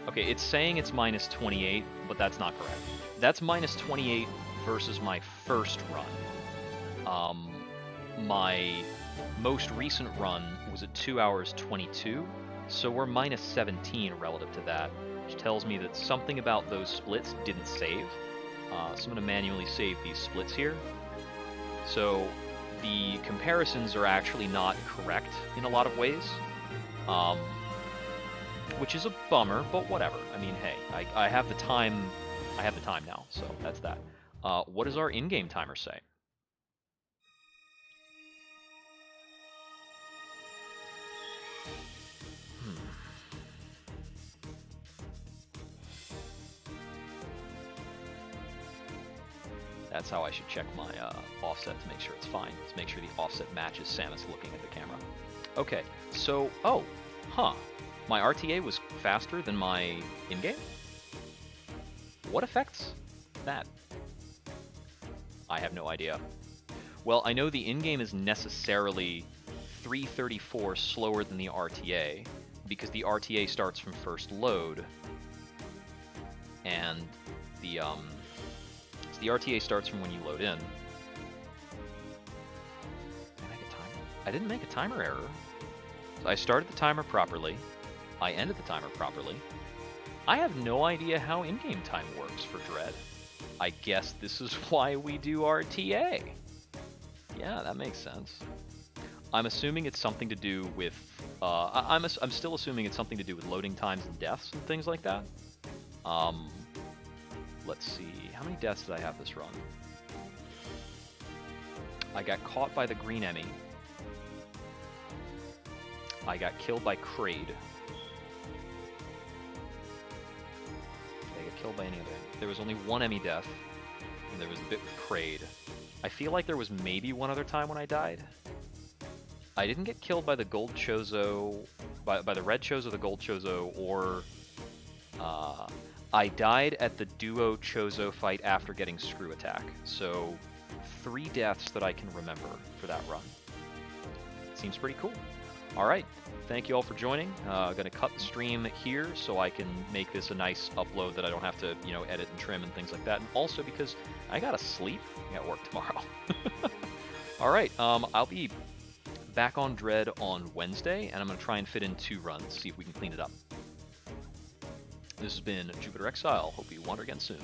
Okay, it's saying it's minus 28, but that's not correct. That's minus 28 versus my first run. My most recent run was at 2 hours 22, so we're minus 17 relative to that, which tells me that something about those splits didn't save. So I'm going to manually save these splits here. So the comparisons are actually not correct in a lot of ways, which is a bummer, but whatever. I mean, hey, I have the time. I have the time now, so that's that. What does our in-game timer say? That's how I should check my offset to make sure it's fine. To make sure the offset matches Samus looking at the camera. Okay, so, my RTA was faster than my in-game? What affects that? I have no idea. Well, I know the in-game is necessarily 334 slower than the RTA, because the RTA starts from first load, and the RTA starts from when you load in. Did I make a timer? I didn't make a timer error. So I started the timer properly. I ended the timer properly. I have no idea how in-game time works for Dread. I guess this is why we do RTA. Yeah, that makes sense. I'm assuming it's something to do with... I'm still assuming it's something to do with loading times and deaths and things like that. Let's see. How many deaths did I have this run? I got caught by the green Emmy. I got killed by Kraid. I got killed by any of them. There was only one Emmy death, and there was a bit with Kraid. I feel like there was maybe one other time when I died. I didn't get killed by the gold Chozo, by the red Chozo, the gold Chozo, or I died at the duo Chozo fight after getting screw attack. So 3 deaths that I can remember for that run. Seems pretty cool. All right, thank you all for joining. I'm gonna cut the stream here so I can make this a nice upload that I don't have to, you know, edit and trim and things like that. And also because I gotta sleep, I got work tomorrow. All right, I'll be back on Dread on Wednesday, and I'm gonna try and fit in 2 runs, see if we can clean it up. This has been Jupiter Exile. Hope you wander again soon.